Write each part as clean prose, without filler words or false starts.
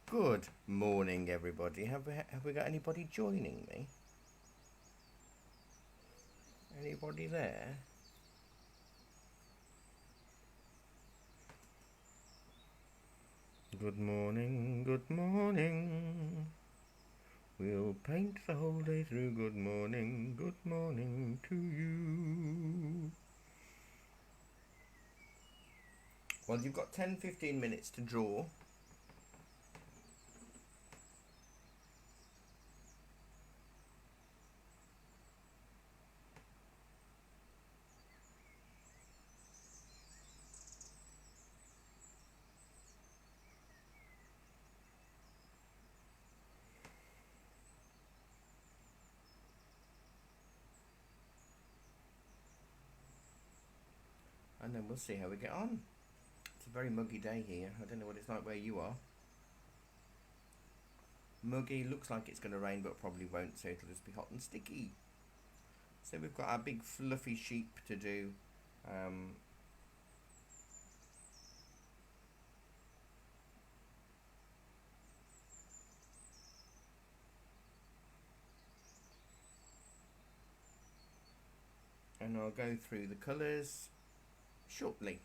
Good morning, everybody. Have we got anybody joining me? Anybody there? Good morning, good morning. We'll paint the whole day through. Good morning to you. Well, you've got 10-15 minutes to draw. And then we'll see how we get on. It's a very muggy day here. I don't know what it's like where you are. Muggy, looks like it's going to rain, but probably won't, so it'll just be hot and sticky. So we've got our big fluffy sheep to do. And I'll go through the colours shortly.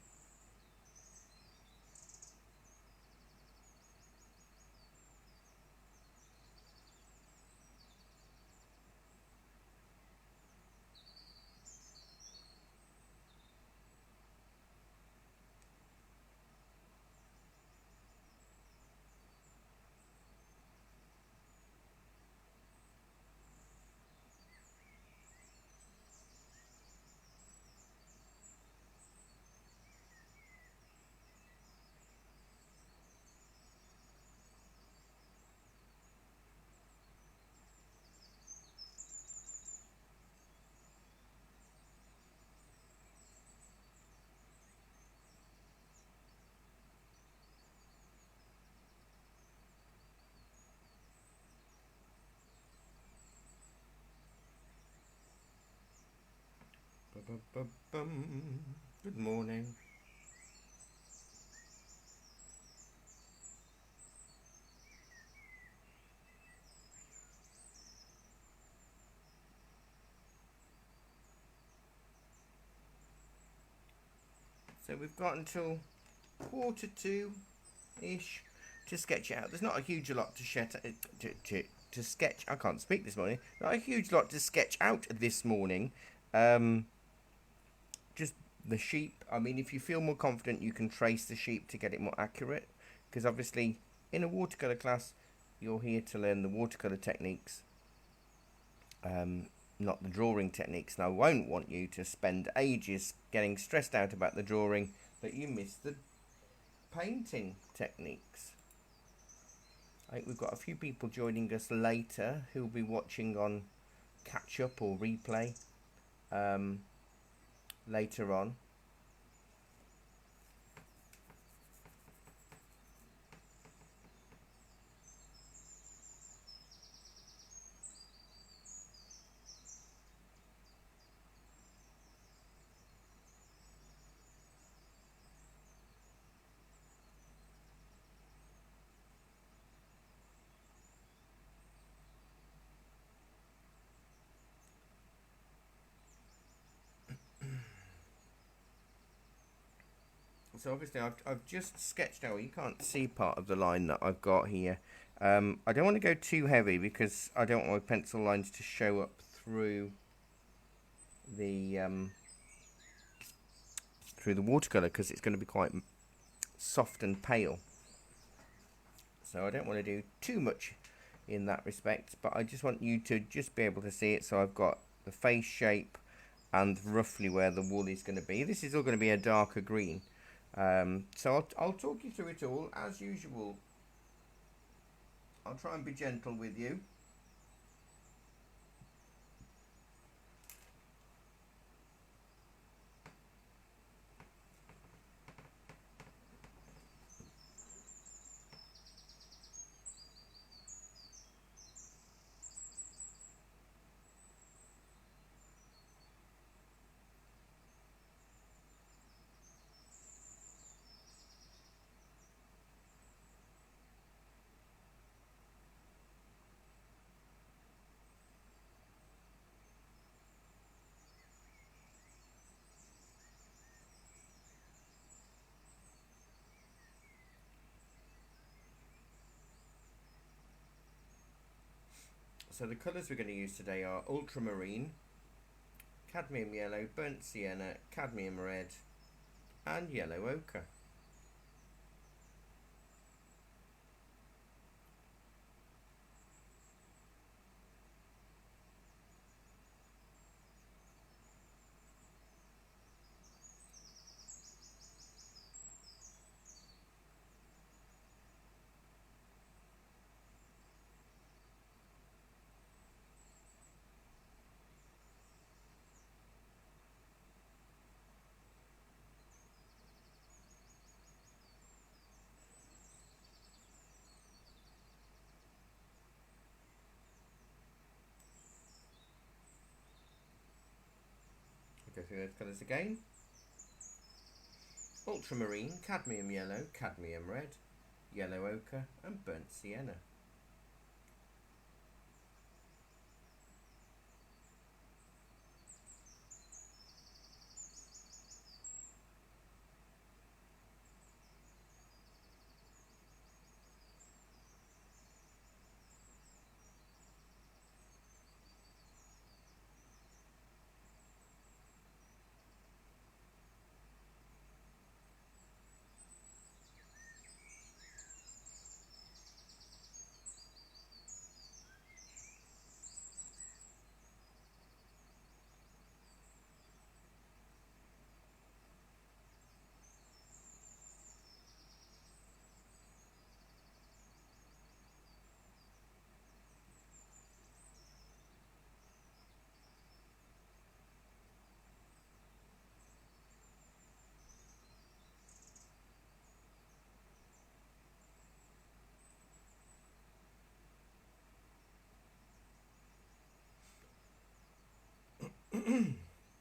Good morning. So we've got until 1:45-ish to sketch it out. There's not a huge lot to sketch. I can't speak this morning. Not a huge lot to sketch out this morning. Just the sheep. I mean, if you feel more confident, you can trace the sheep to get it more accurate. Because obviously, in a watercolour class, you're here to learn the watercolour techniques, not the drawing techniques. And I won't want you to spend ages getting stressed out about the drawing that you miss the painting techniques. I think we've got a few people joining us later who'll be watching on catch up or replay later on. So obviously I've just sketched out. You can't see part of the line that I've got here. I don't want to go too heavy because I don't want my pencil lines to show up the through the watercolor, because it's going to be quite soft and pale. So I don't want to do too much in that respect, but I just want you to just be able to see it. So I've got the face shape and roughly where the wool is going to be. This is all going to be a darker green. So I'll talk you through it all as usual. I'll try and be gentle with you. So the colours we're going to use today are ultramarine, cadmium yellow, burnt sienna, cadmium red and yellow ochre. Go through those colours again. Ultramarine, cadmium yellow, cadmium red, yellow ochre and burnt sienna.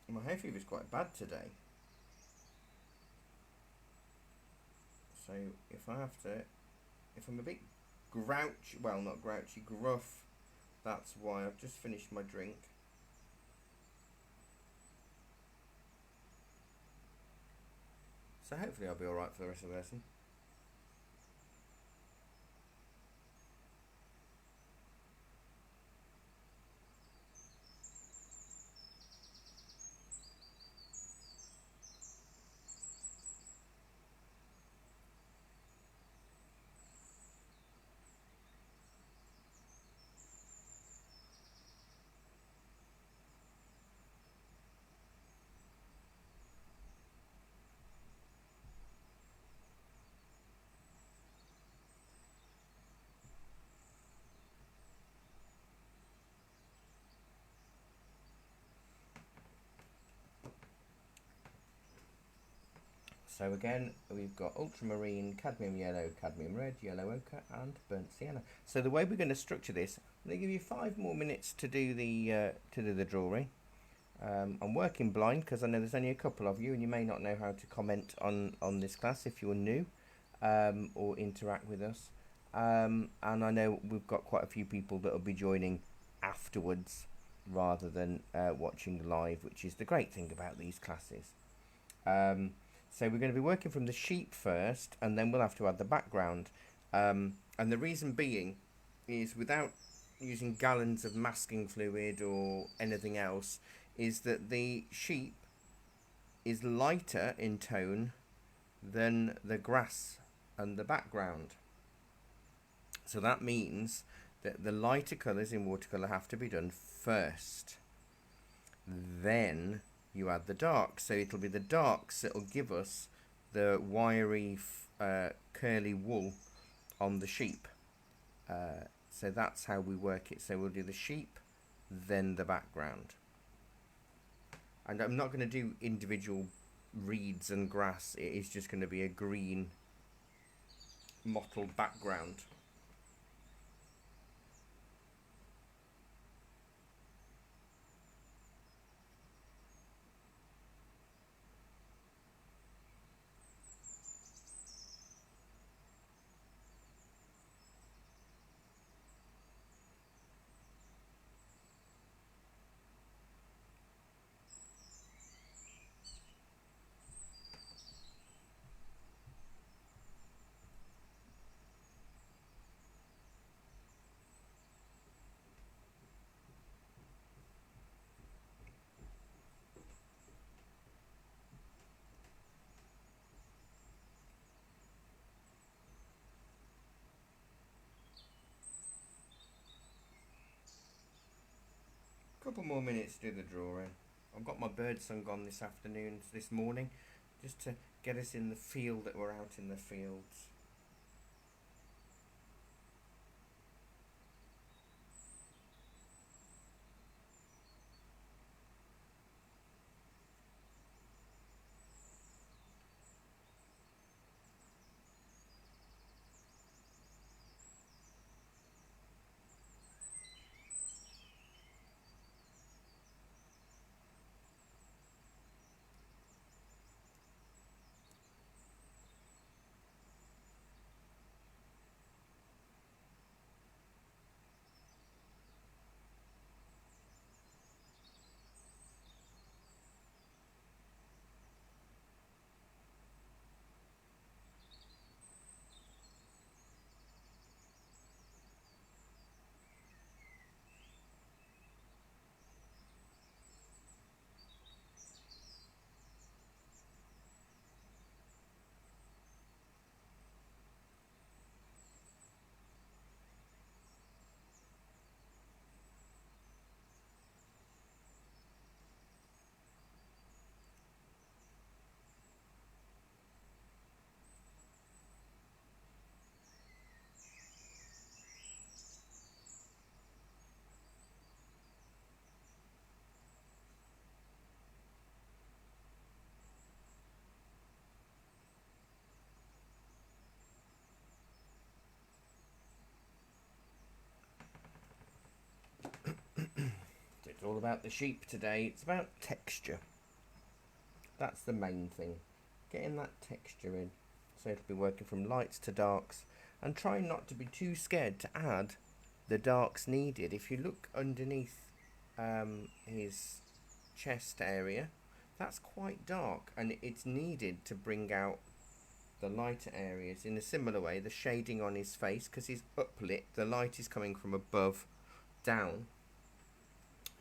My hay fever is quite bad today. So if I'm a bit grouchy, well not grouchy, gruff, that's why. I've just finished my drink. So hopefully I'll be alright for the rest of the lesson. So again, we've got ultramarine, cadmium yellow, cadmium red, yellow ochre and burnt sienna. So the way we're going to structure this, I'm going to give you 5 more minutes to do the drawing. I'm working blind because I know there's only a couple of you and you may not know how to comment on this class if you're new, or interact with us. And I know we've got quite a few people that will be joining afterwards rather than watching live, which is the great thing about these classes. So we're going to be working from the sheep first, and then we'll have to add the background. And the reason being is, without using gallons of masking fluid or anything else, is that the sheep is lighter in tone than the grass and the background. So that means that the lighter colours in watercolour have to be done first. Then you add the darks, so it'll be the darks that will give us the wiry curly wool on the sheep. So that's how we work it. So we'll do the sheep, then the background. And I'm not going to do individual reeds and grass. It is just going to be a green mottled background. Couple more minutes to do the drawing. I've got my bird song on this morning, just to get us in the feel that we're out in the fields. It's all about the sheep today. It's about texture. That's the main thing. Getting that texture in. So it'll be working from lights to darks, and trying not to be too scared to add the darks needed. If you look underneath his chest area, that's quite dark, and it's needed to bring out the lighter areas. In a similar way, the shading on his face, because he's uplit, the light is coming from above down.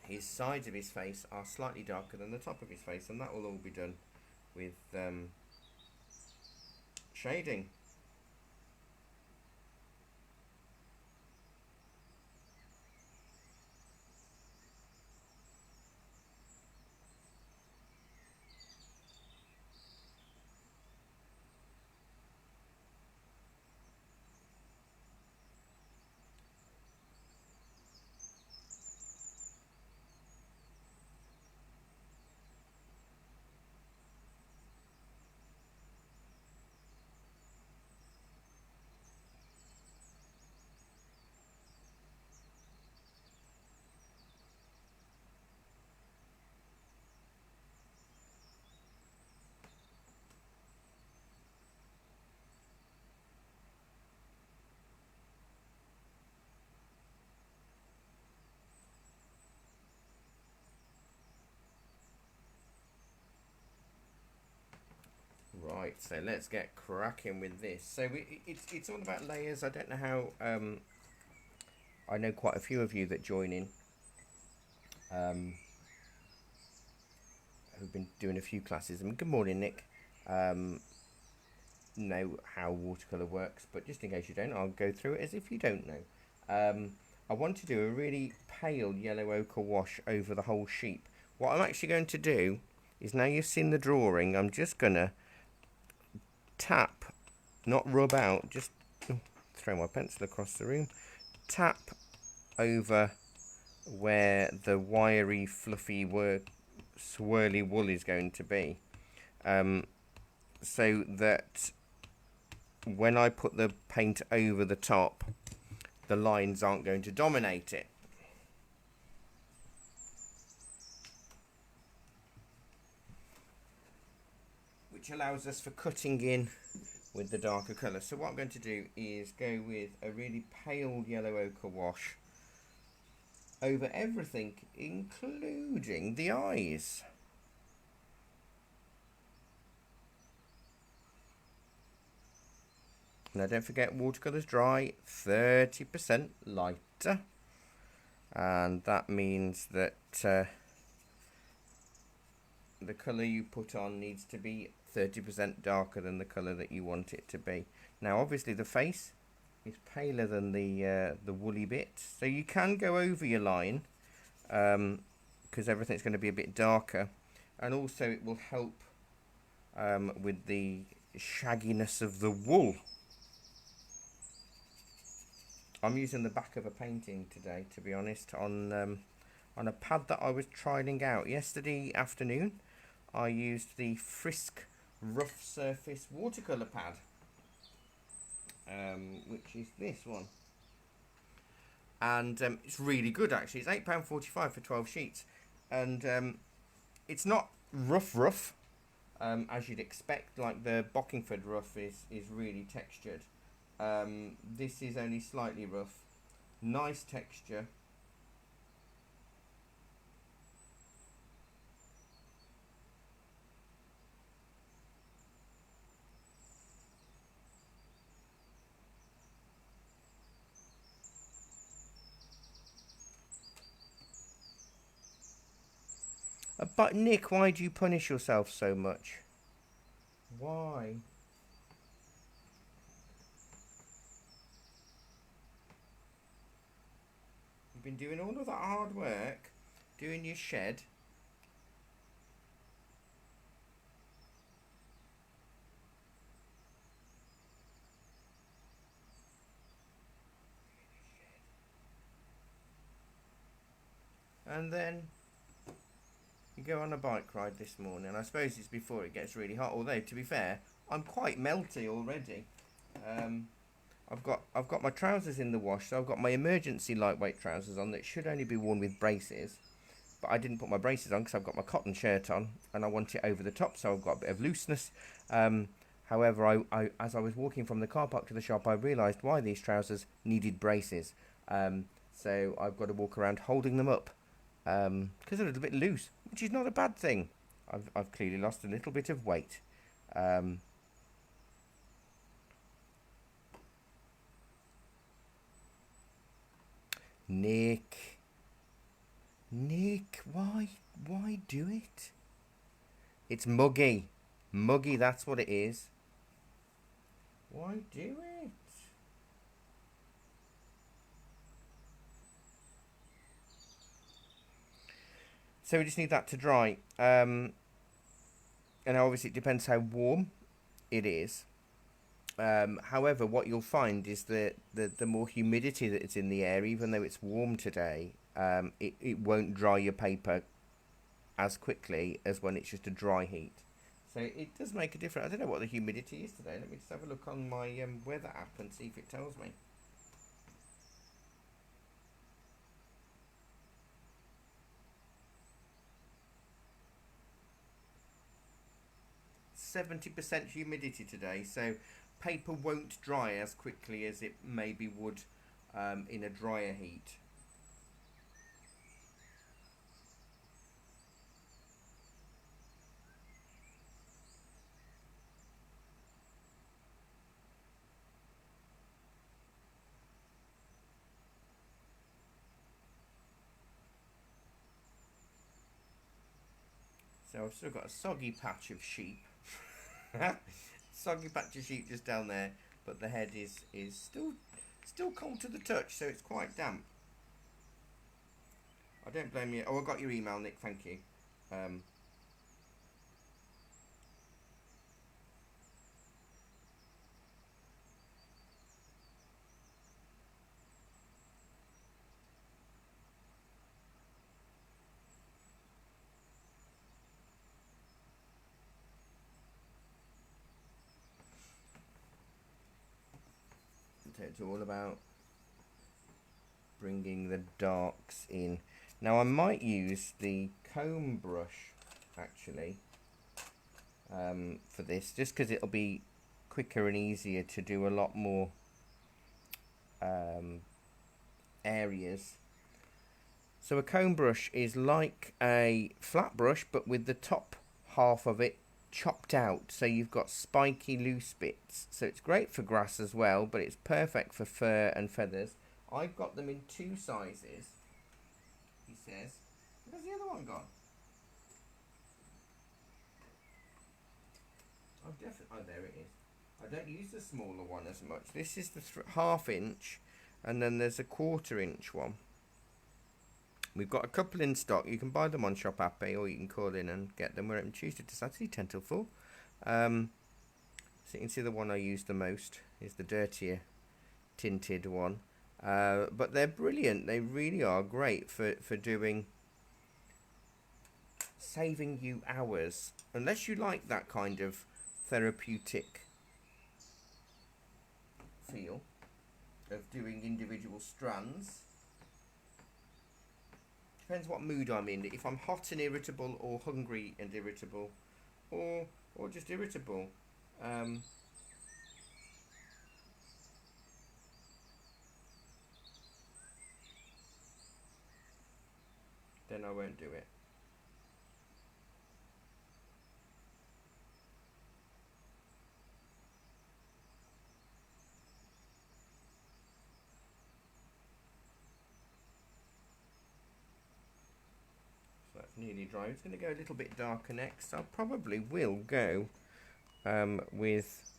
His sides of his face are slightly darker than the top of his face, and that will all be done with shading. Right, so let's get cracking with this. So it's all about layers. I don't know how. I know quite a few of you that join in, who've been doing a few classes. And good morning, Nick. Know how watercolour works, but just in case you don't, I'll go through it as if you don't know. I want to do a really pale yellow ochre wash over the whole sheep. What I'm actually going to do is, now you've seen the drawing, I'm just going to tap, not rub out, just throw my pencil across the room, tap over where the wiry, fluffy, swirly wool is going to be, so that when I put the paint over the top, the lines aren't going to dominate it. Which allows us for cutting in with the darker colour. So what I'm going to do is go with a really pale yellow ochre wash over everything, including the eyes. Now don't forget, watercolours dry 30% lighter, and that means that the colour you put on needs to be 30% darker than the colour that you want it to be. Now obviously the face is paler than the woolly bit, so you can go over your line because everything's going to be a bit darker, and also it will help with the shagginess of the wool. I'm using the back of a painting today, to be honest, on a pad that I was trialing out yesterday afternoon. I used the Frisk Rough Surface watercolour pad, which is this one, and it's really good actually. It's £8.45 for 12 sheets, and it's not rough, as you'd expect. Like the Bockingford rough is really textured. This is only slightly rough. Nice texture. But Nick, why do you punish yourself so much? Why? You've been doing all of that hard work, doing your shed. And then you go on a bike ride this morning. I suppose it's before it gets really hot, although to be fair, I'm quite melty already. I've got my trousers in the wash, so I've got my emergency lightweight trousers on that should only be worn with braces. But I didn't put my braces on because I've got my cotton shirt on and I want it over the top, so I've got a bit of looseness. However, as I was walking from the car park to the shop, I realised why these trousers needed braces. So I've got to walk around holding them up because they're a little bit loose, which is not a bad thing. I've clearly lost a little bit of weight. Nick, why do it? It's muggy, that's what it is. Why do it? So we just need that to dry. And obviously it depends how warm it is. However, what you'll find is that the more humidity that is in the air, even though it's warm today, it won't dry your paper as quickly as when it's just a dry heat. So it does make a difference. I don't know what the humidity is today. Let me just have a look on my weather app and see if it tells me. 70% humidity today, so paper won't dry as quickly as it maybe would in a drier heat. So I've still got a soggy patch of sheep. Soggy patch of sheep just down there, but the head is still cold to the touch, so it's quite damp. I don't blame you. Oh, I got your email, Nick. Thank you. It's all about bringing the darks in. Now I might use the comb brush actually for this, just because it'll be quicker and easier to do a lot more areas. So a comb brush is like a flat brush, but with the top half of it chopped out, so you've got spiky loose bits. So it's great for grass as well, but it's perfect for fur and feathers. I've got them in 2 sizes, he says. Where's the other one gone? Oh, definitely. Oh, there it is. I don't use the smaller one as much. This is the ½ inch, and then there's a 1/4 inch one. We've got a couple in stock. You can buy them on Shop Appy, or you can call in and get them. We're open Tuesday to Saturday, 10 till 4. So you can see the one I use the most is the dirtier tinted one. But they're brilliant. They really are great for doing, saving you hours. Unless you like that kind of therapeutic feel of doing individual strands. Depends what mood I'm in. If I'm hot and irritable, or hungry and irritable, or just irritable, then I won't do it. That's nearly dry. It's going to go a little bit darker next. I probably will go with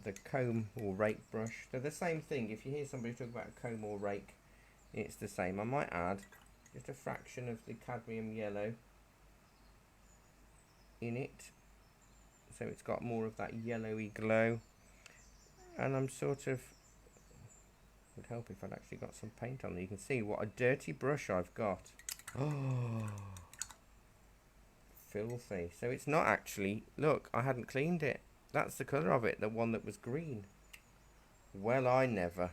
the comb or rake brush. They're the same thing. If you hear somebody talk about a comb or rake, it's the same. I might add just a fraction of the cadmium yellow in it, so it's got more of that yellowy glow. And I'm sort of, would help if I'd actually got some paint on there. You can see what a dirty brush I've got. Oh, filthy. So it's not actually, look, I hadn't cleaned it. That's the colour of it, the one that was green. Well, I never.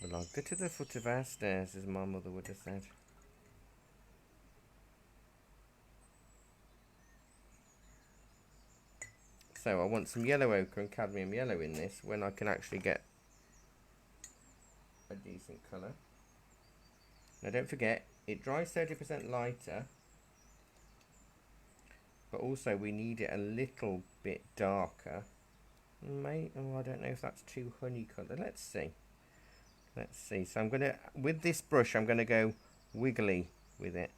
Well, I'll go to the foot of our stairs, as my mother would have said. So I want some yellow ochre and cadmium yellow in this, when I can actually get a decent colour. Now don't forget, it dries 30% lighter, but also we need it a little bit darker. Oh, I don't know if that's too honey colour. Let's see. Let's see. So I'm gonna, with this brush, I'm gonna go wiggly with it.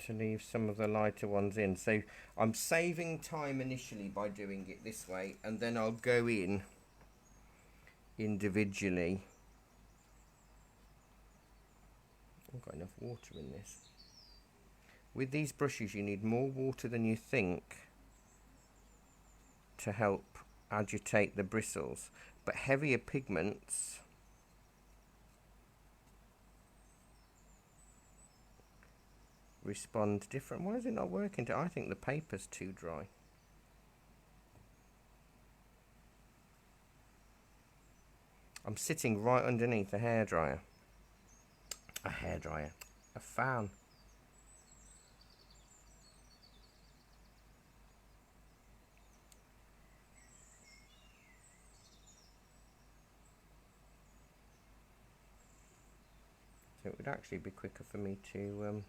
To leave some of the lighter ones in. So I'm saving time initially by doing it this way, and then I'll go in individually. I've got enough water in this. With these brushes you need more water than you think to help agitate the bristles, but heavier pigments respond different. Why is it not working? I think the paper's too dry. I'm sitting right underneath a hairdryer. A hairdryer. A fan. So it would actually be quicker for me to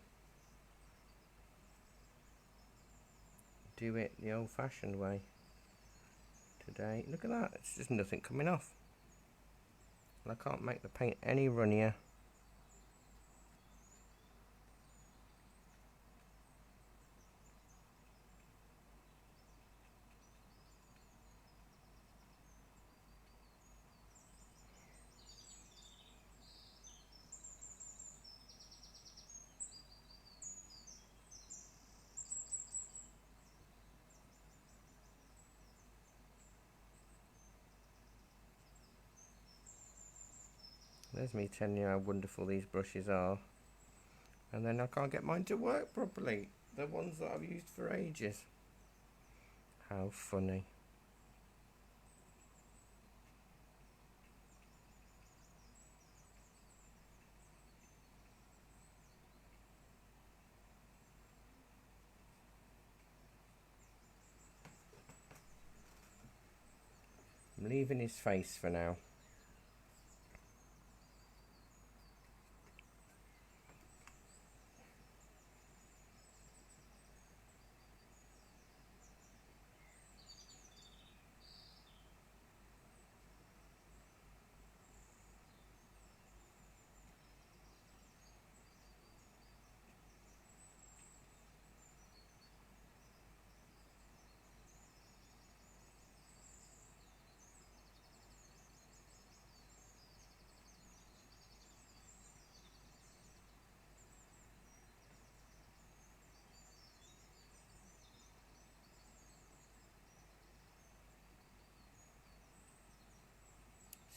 do it the old-fashioned way today. Look at that, it's just nothing coming off. And I can't make the paint any runnier. There's me telling you how wonderful these brushes are. And then I can't get mine to work properly. The ones that I've used for ages. How funny. I'm leaving his face for now.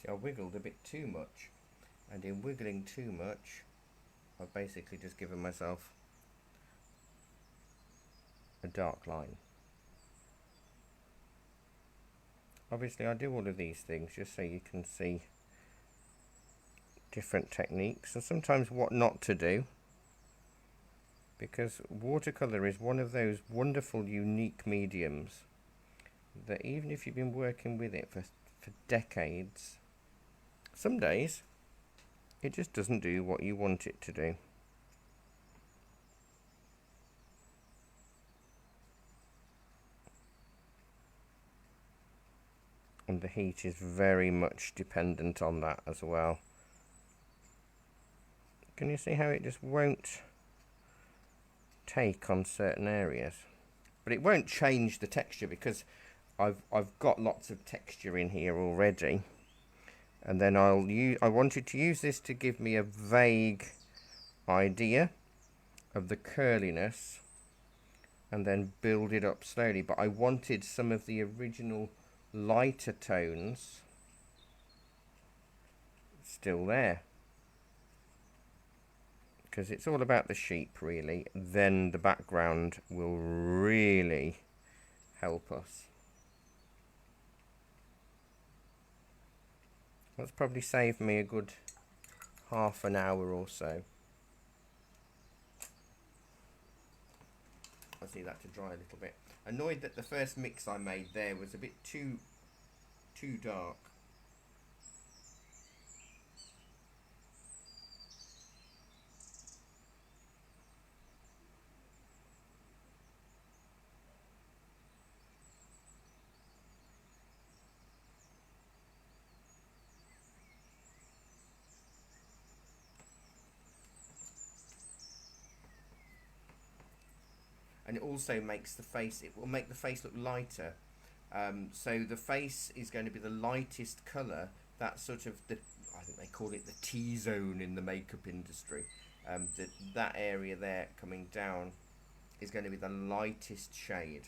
See, I wiggled a bit too much, and in wiggling too much I've basically just given myself a dark line. Obviously I do all of these things just so you can see different techniques and sometimes what not to do, because watercolour is one of those wonderful unique mediums that even if you've been working with it for decades, some days it just doesn't do what you want it to do. And the heat is very much dependent on that as well. Can you see how it just won't take on certain areas? But it won't change the texture because I've got lots of texture in here already. And then I wanted to use this to give me a vague idea of the curliness and then build it up slowly. But I wanted some of the original lighter tones still there, because it's all about the sheep really. Then the background will really help us. That's probably saved me a good half an hour or so. I see that to dry a little bit. Annoyed that the first mix I made there was a bit too dark. And it also makes the face, it will make the face look lighter. So the face is going to be the lightest colour. That's sort of the, I think they call it the T-zone in the makeup industry. That area there coming down is going to be the lightest shade.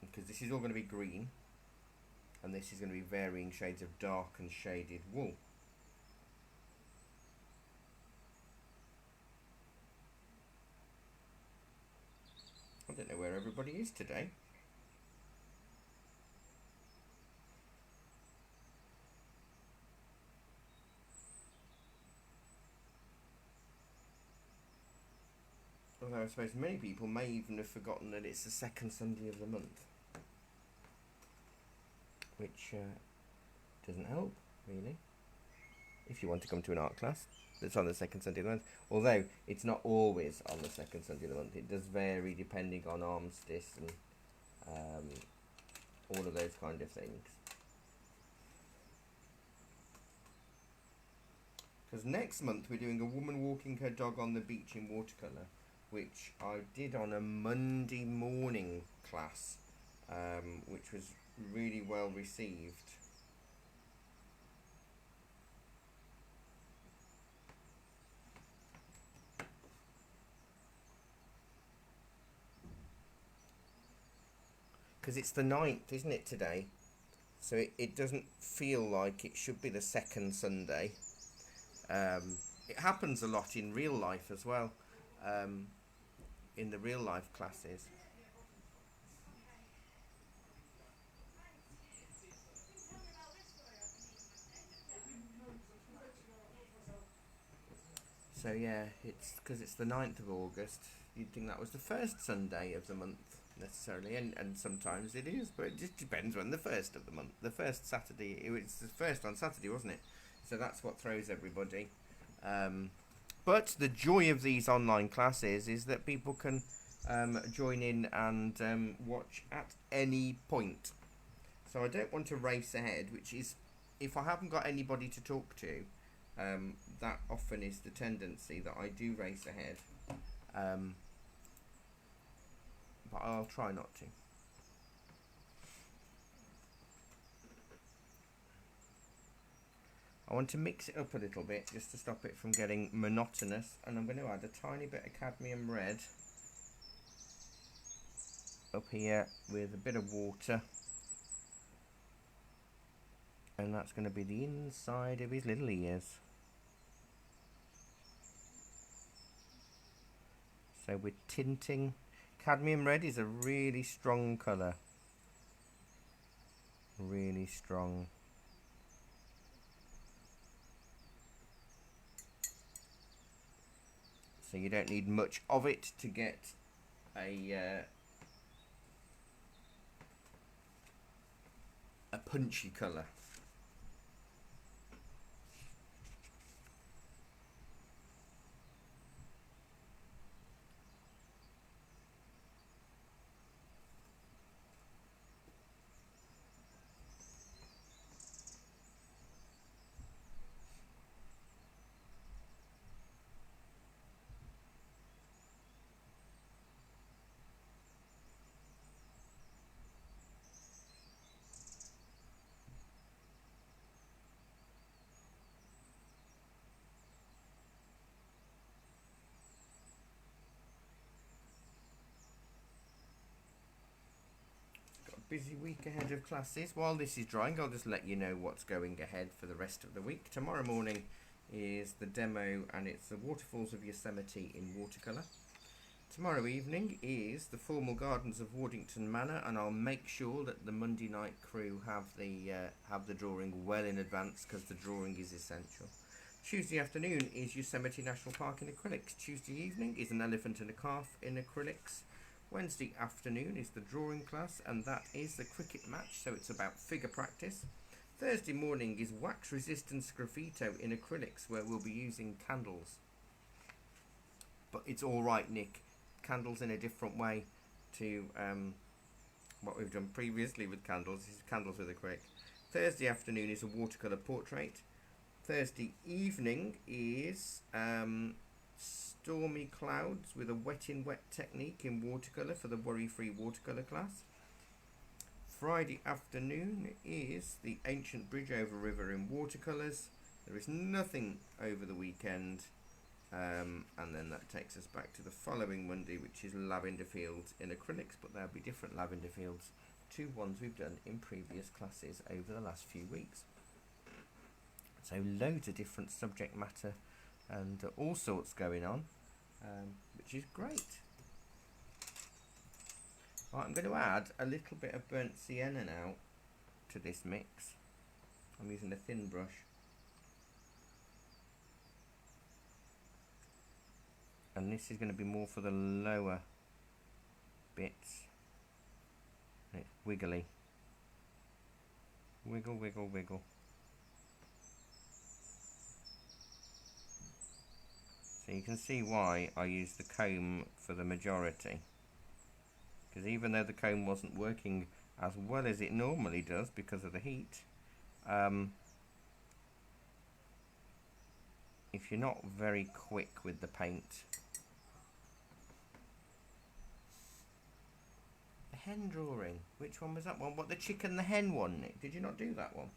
Because this is all going to be green. And this is going to be varying shades of dark and shaded wool. I don't know where everybody is today. Although I suppose many people may even have forgotten that it's the second Sunday of the month. Which doesn't help, really. If you want to come to an art class that's on the second Sunday of the month. Although it's not always on the second Sunday of the month. It does vary depending on armistice and all of those kind of things. Because next month we're doing a woman walking her dog on the beach in watercolour, which I did on a Monday morning class, which was really well received. Because it's the 9th, isn't it, today? So it doesn't feel like it should be the second Sunday. It happens a lot in real life as well, in the real life classes. So yeah, it's because it's the 9th of August. You'd think that was the first Sunday of the month necessarily, and sometimes it is, but it just depends when the first of the month. The first Saturday, it was the first on Saturday, wasn't it? So that's what throws everybody. But the joy of these online classes is that people can join in and watch at any point. So I don't want to race ahead, which is, if I haven't got anybody to talk to, that often is the tendency that I do race ahead. But I'll try not to. I want to mix it up a little bit just to stop it from getting monotonous, and I'm going to add a tiny bit of cadmium red up here with a bit of water And that's going to be the inside of his little ears. So we're tinting. Cadmium red is a really strong colour. Really strong. So you don't need much of it to get a punchy colour. Busy week ahead of classes. While this is drying, I'll just let you know what's going ahead for the rest of the week. Tomorrow morning is the demo, and it's the Waterfalls of Yosemite in watercolour. Tomorrow evening is the Formal Gardens of Waddington Manor, and I'll make sure that the Monday night crew have the drawing well in advance, because the drawing is essential. Tuesday afternoon is Yosemite National Park in acrylics. Tuesday evening is an elephant and a calf in acrylics. Wednesday afternoon is the drawing class, and that is the cricket match, so it's about figure practice. Thursday morning is wax resistance graffito in acrylics, where we'll be using candles. But it's alright, Nick, candles in a different way to what we've done previously with candles. This is candles with acrylic. Thursday afternoon is a watercolour portrait. Thursday evening is stormy clouds with a wet in wet technique in watercolour for the worry-free watercolour class. Friday afternoon is the ancient bridge over river in watercolours. There is nothing over the weekend, and then that takes us back to the following Monday, which is lavender fields in acrylics, but there'll be different lavender fields to ones we've done in previous classes over the last few weeks. So loads of different subject matter and all sorts going on, which is great. Right, I'm going to add a little bit of burnt sienna now to this mix. I'm using a thin brush. And this is going to be more for the lower bits. And it's wiggly. Wiggle, wiggle, wiggle. So you can see why I used the comb for the majority. Because even though the comb wasn't working as well as it normally does because of the heat, if you're not very quick with the paint. The hen drawing, which one was that one? What, the chicken, the hen one, Nick? Did you not do that one?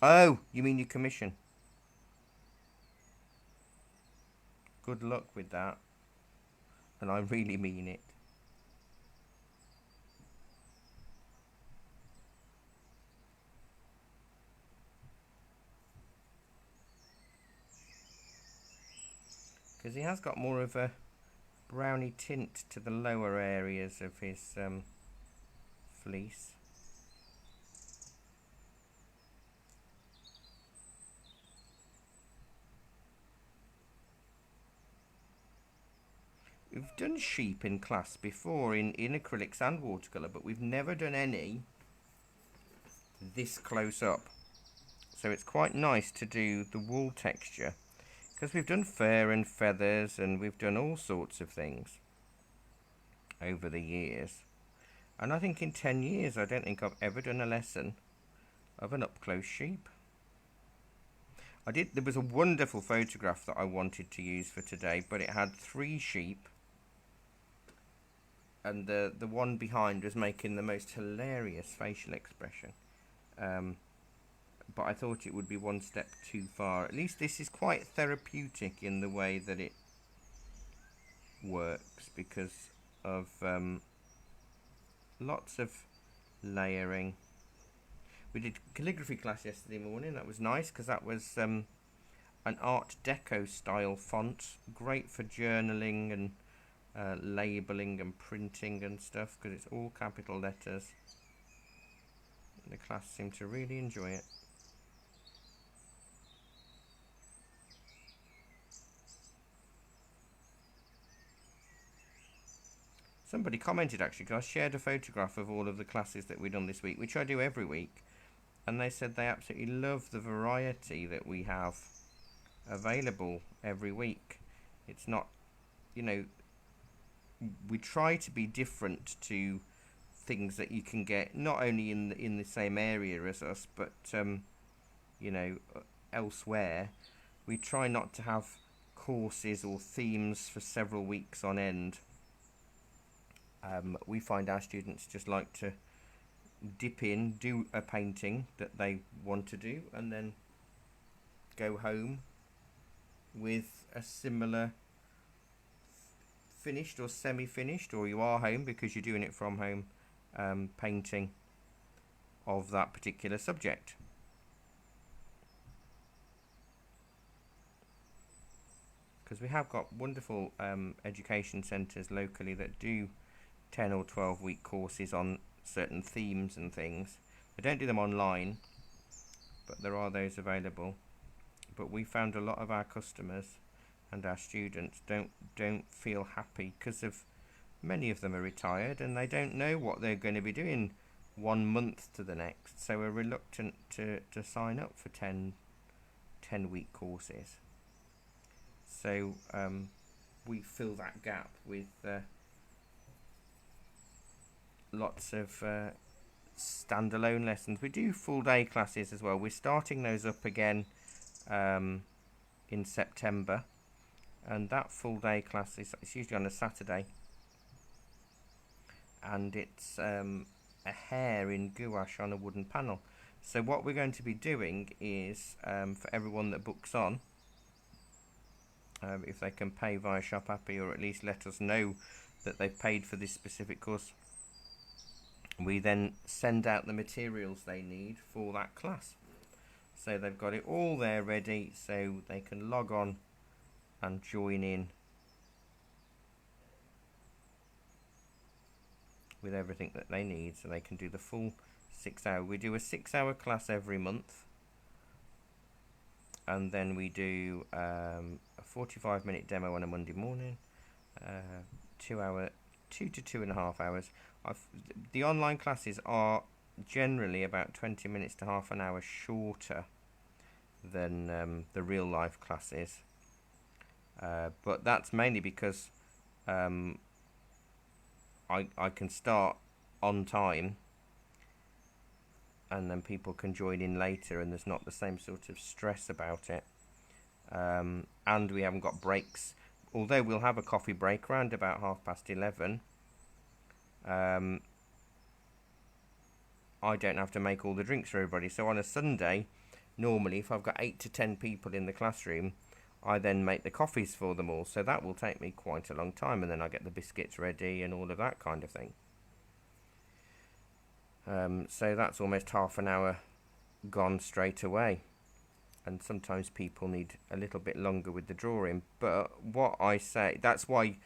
Oh, you mean your commission? Good luck with that. And I really mean it. Because he has got more of a browny tint to the lower areas of his fleece. We've done sheep in class before in acrylics and watercolour, but we've never done any this close up. So it's quite nice to do the wool texture, because we've done fur and feathers and we've done all sorts of things over the years. And I think in 10 years I don't think I've ever done a lesson of an up-close sheep. There was a wonderful photograph that I wanted to use for today, but it had 3 sheep, and the one behind was making the most hilarious facial expression. But I thought it would be one step too far. At least this is quite therapeutic in the way that it works, because of lots of layering. We did calligraphy class yesterday morning. That was nice because that was an Art Deco style font, great for journaling and labelling and printing and stuff because it's all capital letters. The class seemed to really enjoy it. Somebody commented actually, because I shared a photograph of all of the classes that we've done this week, which I do every week, and they said they absolutely love the variety that we have available every week. It's not, you know, we try to be different to things that you can get not only in the same area as us, but you know, elsewhere. We try not to have courses or themes for several weeks on end. We find our students just like to dip in, do a painting that they want to do, and then go home with a similar finished or semi-finished, or you are home because you're doing it from home, painting of that particular subject. Because we have got wonderful education centres locally that do 10 or 12 week courses on certain themes and things. They don't do them online, but there are those available. But we found a lot of our customers and our students don't feel happy because of many of them are retired and they don't know what they're going to be doing 1 month to the next, so are reluctant to sign up for 10 week courses. So we fill that gap with lots of standalone lessons. We do full day classes as well. We're starting those up again in September, and that full day class it's usually on a Saturday, and it's a hare in gouache on a wooden panel. So what we're going to be doing is for everyone that books on, if they can pay via Shop Happy, or at least let us know that they've paid for this specific course, we then send out the materials they need for that class. So they've got it all there ready, so they can log on and join in with everything that they need, so they can do the full 6 hour. We do a 6 hour class every month, and then we do a 45-minute demo on a Monday morning, 2 to 2.5 hours. The online classes are generally about 20 minutes to half an hour shorter than the real life classes, but that's mainly because I can start on time and then people can join in later, and there's not the same sort of stress about it, and we haven't got breaks, although we'll have a coffee break around about 11:30. I don't have to make all the drinks for everybody, so on a Sunday normally if I've got 8 to 10 people in the classroom, I then make the coffees for them all, so that will take me quite a long time, and then I get the biscuits ready and all of that kind of thing. So that's almost half an hour gone straight away, and sometimes people need a little bit longer with the drawing. But what I say, that's why,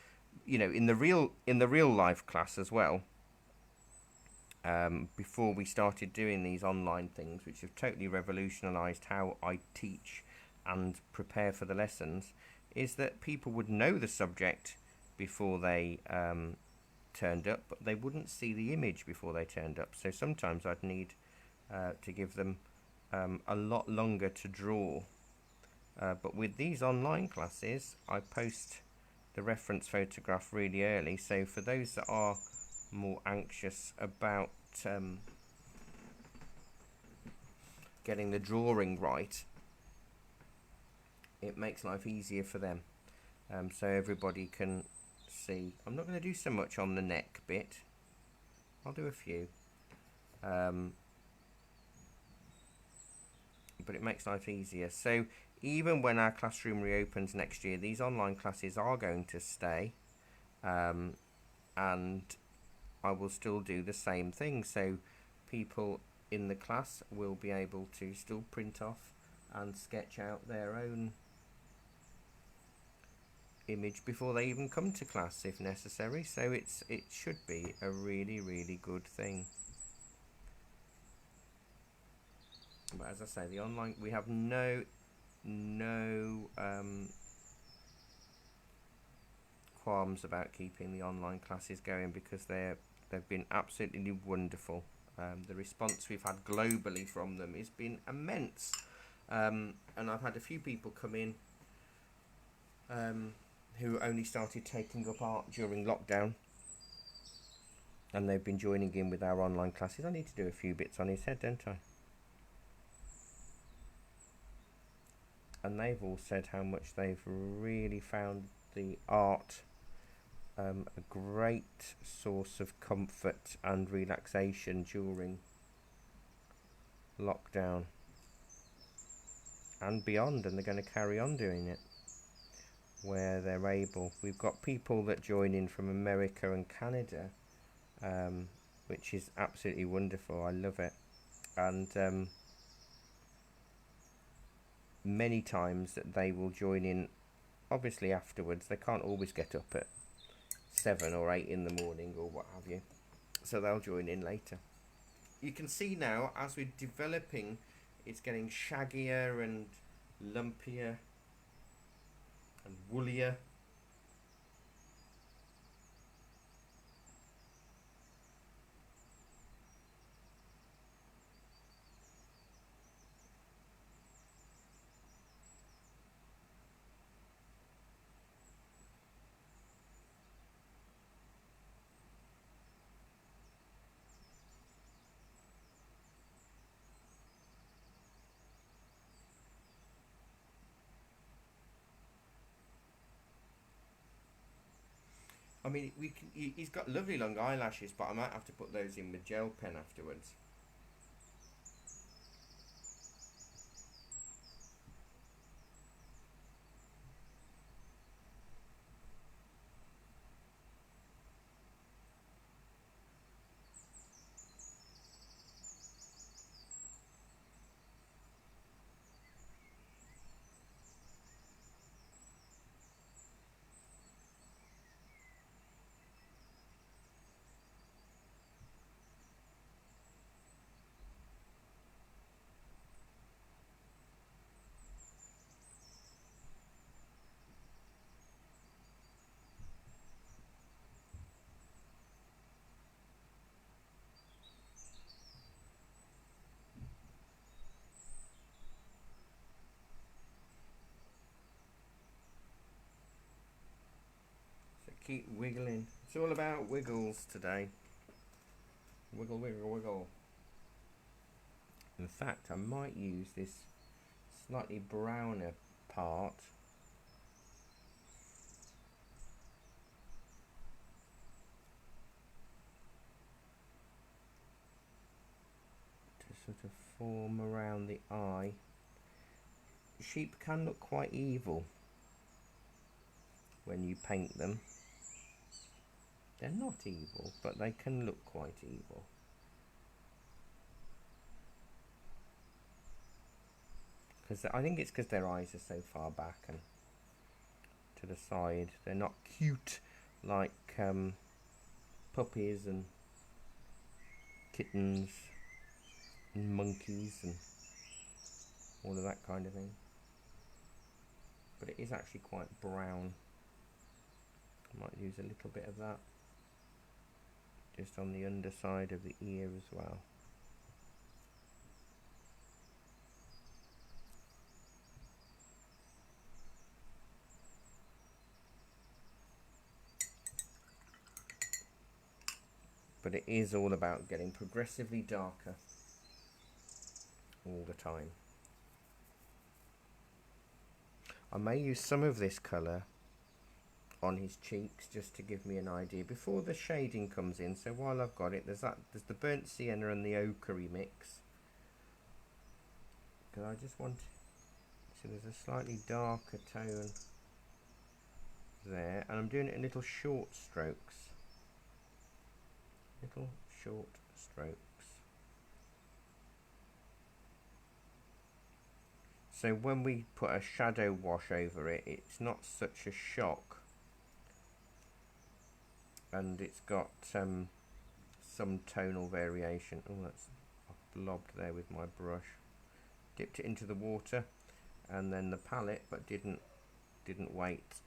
you know, in the real life class as well, before we started doing these online things, which have totally revolutionised how I teach and prepare for the lessons, is that people would know the subject before they turned up, but they wouldn't see the image before they turned up. So sometimes I'd need to give them a lot longer to draw. But with these online classes, I post the reference photograph really early, so for those that are more anxious about getting the drawing right, it makes life easier for them, so everybody can see. I'm not going to do so much on the neck bit, I'll do a few, but it makes life easier. So even when our classroom reopens next year, these online classes are going to stay, and I will still do the same thing. So people in the class will be able to still print off and sketch out their own image before they even come to class if necessary, so it should be a really good thing. But as I say, the online, we have no qualms about keeping the online classes going, because they've been absolutely wonderful. The response we've had globally from them has been immense, and I've had a few people come in who only started taking up art during lockdown, and they've been joining in with our online classes. I need to do a few bits on his head, don't I? And they've all said how much they've really found the art a great source of comfort and relaxation during lockdown and beyond, and they're going to carry on doing it where they're able. We've got people that join in from America and Canada, which is absolutely wonderful. I love it. And many times that they will join in, obviously afterwards. They can't always get up at 7 or 8 in the morning or what have you, so they'll join in later. You can see now, as we're developing, it's getting shaggier and lumpier and woollier. I mean, he's got lovely long eyelashes, but I might have to put those in with gel pen afterwards. So keep wiggling. It's all about wiggles today. Wiggle, wiggle, wiggle. In fact, I might use this slightly browner part to sort of form around the eye. Sheep can look quite evil when you paint them. They're not evil, but they can look quite evil. Because I think it's because their eyes are so far back and to the side. They're not cute like puppies and kittens and monkeys and all of that kind of thing. But it is actually quite brown. I might use a little bit of that just on the underside of the ear as well. But it is all about getting progressively darker all the time. I may use some of this colour on his cheeks just to give me an idea before the shading comes in. So while I've got it, there's the burnt sienna and the ochre mix. Because I just want, so there's a slightly darker tone there, and I'm doing it in little short strokes. Little short strokes. So when we put a shadow wash over it, it's not such a shock, and it's got some tonal variation. Oh, that's I blobbed there with my brush. Dipped it into the water and then the palette, but didn't wait.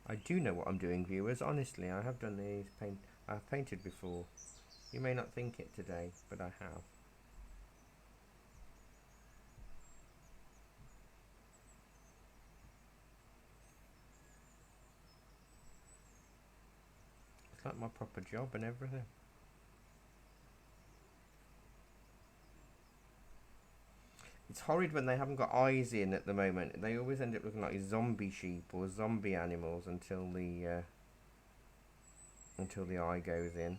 I do know what I'm doing, viewers. Honestly, I have done these I've painted before. You may not think it today, but I have. It's like my proper job and everything. It's horrid when they haven't got eyes in at the moment. They always end up looking like zombie sheep or zombie animals until the eye goes in.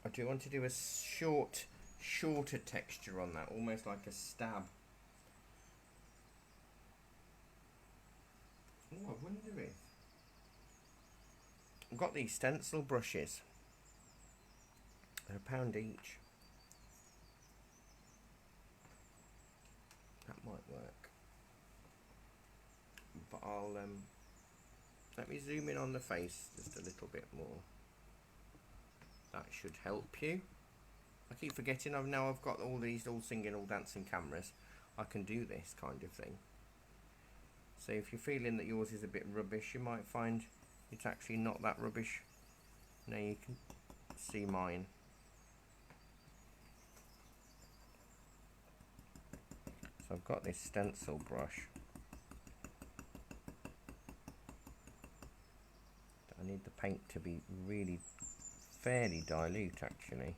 I do want to do a shorter texture on that, almost like a stab. Oh, I wonder if I've got these stencil brushes. They're £1 each. That might work. But I'll let me zoom in on the face just a little bit more. That should help you. I keep forgetting I've got all these all singing, all dancing cameras. I can do this kind of thing. So if you're feeling that yours is a bit rubbish, you might find it's actually not that rubbish. Now you can see mine. So I've got this stencil brush. I need the paint to be really fairly dilute actually,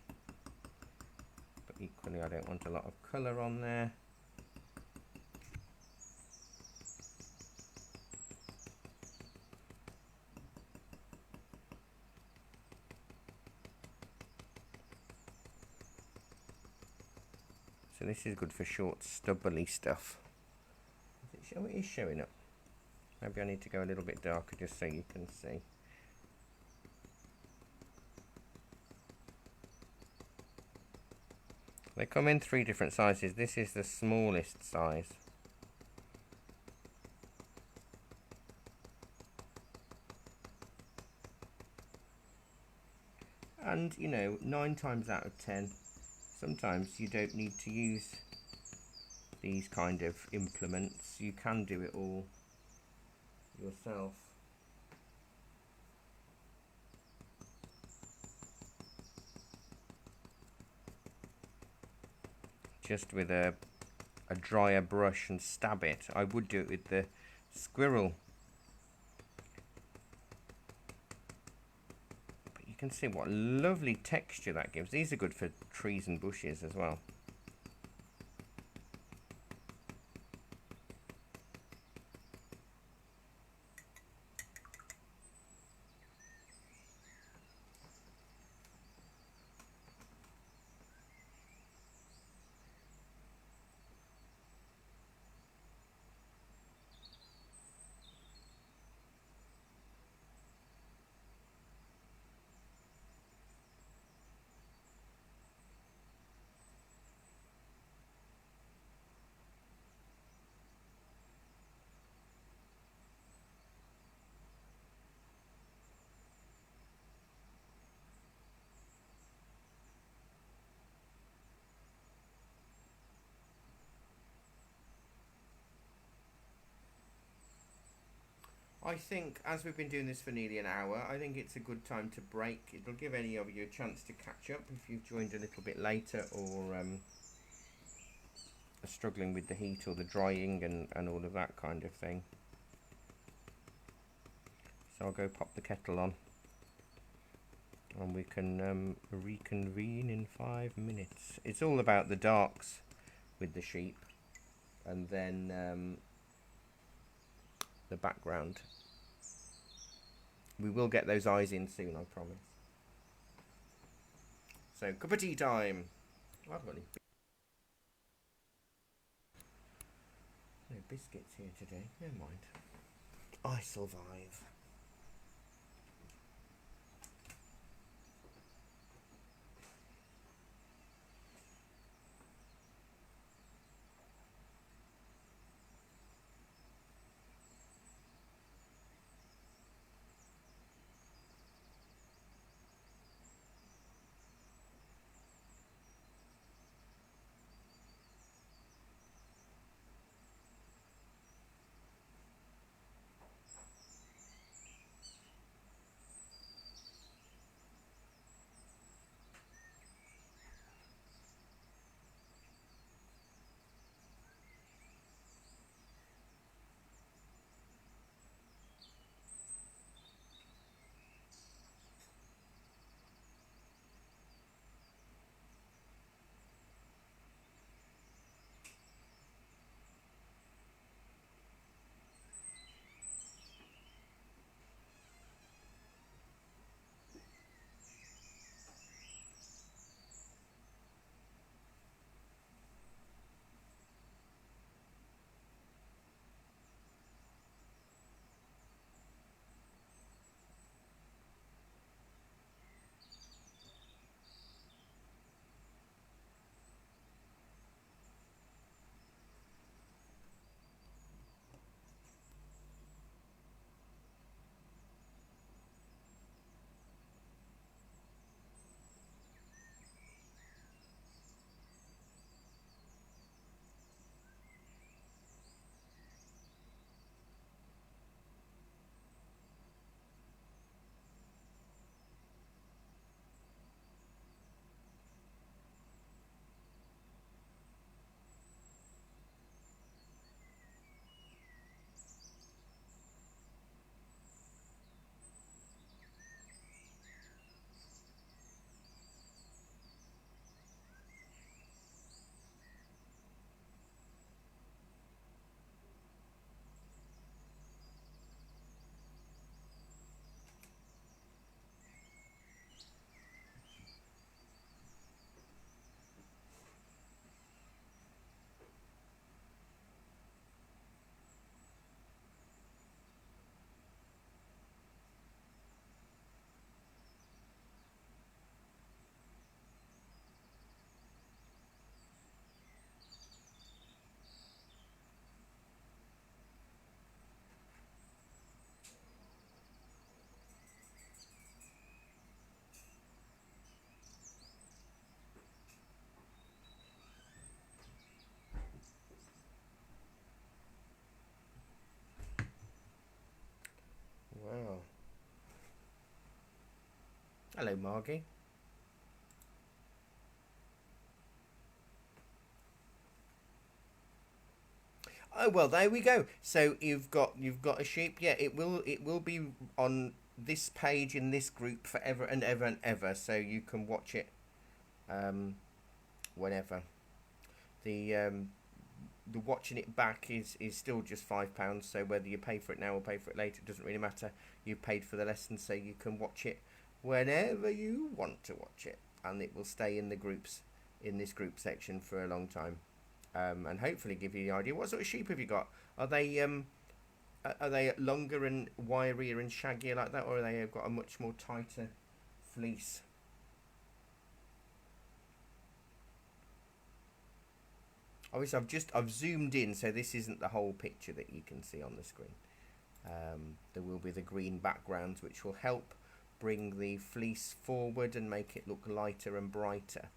but equally I don't want a lot of colour on there. So this is good for short stubbly stuff. It is showing up. Maybe I need to go a little bit darker just so you can see. They come in 3 different sizes. This is the smallest size. And you know, 9 times out of 10, sometimes you don't need to use these kind of implements. You can do it all yourself. Just with a drier brush and stab it. I would do it with the squirrel. But you can see what lovely texture that gives. These are good for trees and bushes as well. I think, as we've been doing this for nearly an hour, I think it's a good time to break. It'll give any of you a chance to catch up if you've joined a little bit later or are struggling with the heat or the drying and all of that kind of thing. So I'll go pop the kettle on and we can reconvene in 5 minutes. It's all about the darks with the sheep, and then the background. We will get those eyes in soon, I promise. So, cup of tea time. Oh, I've got no biscuits here today. Never mind. I survive. Wow. Hello, Margie. Oh well, there we go. So you've got a sheep. Yeah, it will be on this page in this group forever and ever and ever. So you can watch it um, whenever. The watching it back is still just £5. So whether you pay for it now or pay for it later, it doesn't really matter. You paid for the lesson, so you can watch it whenever you want to watch it, and it will stay in the groups in this group section for a long time, and hopefully give you the idea. What sort of sheep have you got? Are they longer and wirier and shaggier like that, or are they got a much more tighter fleece? Obviously, I've zoomed in, so this isn't the whole picture that you can see on the screen. There will be the green backgrounds, which will help bring the fleece forward and make it look lighter and brighter.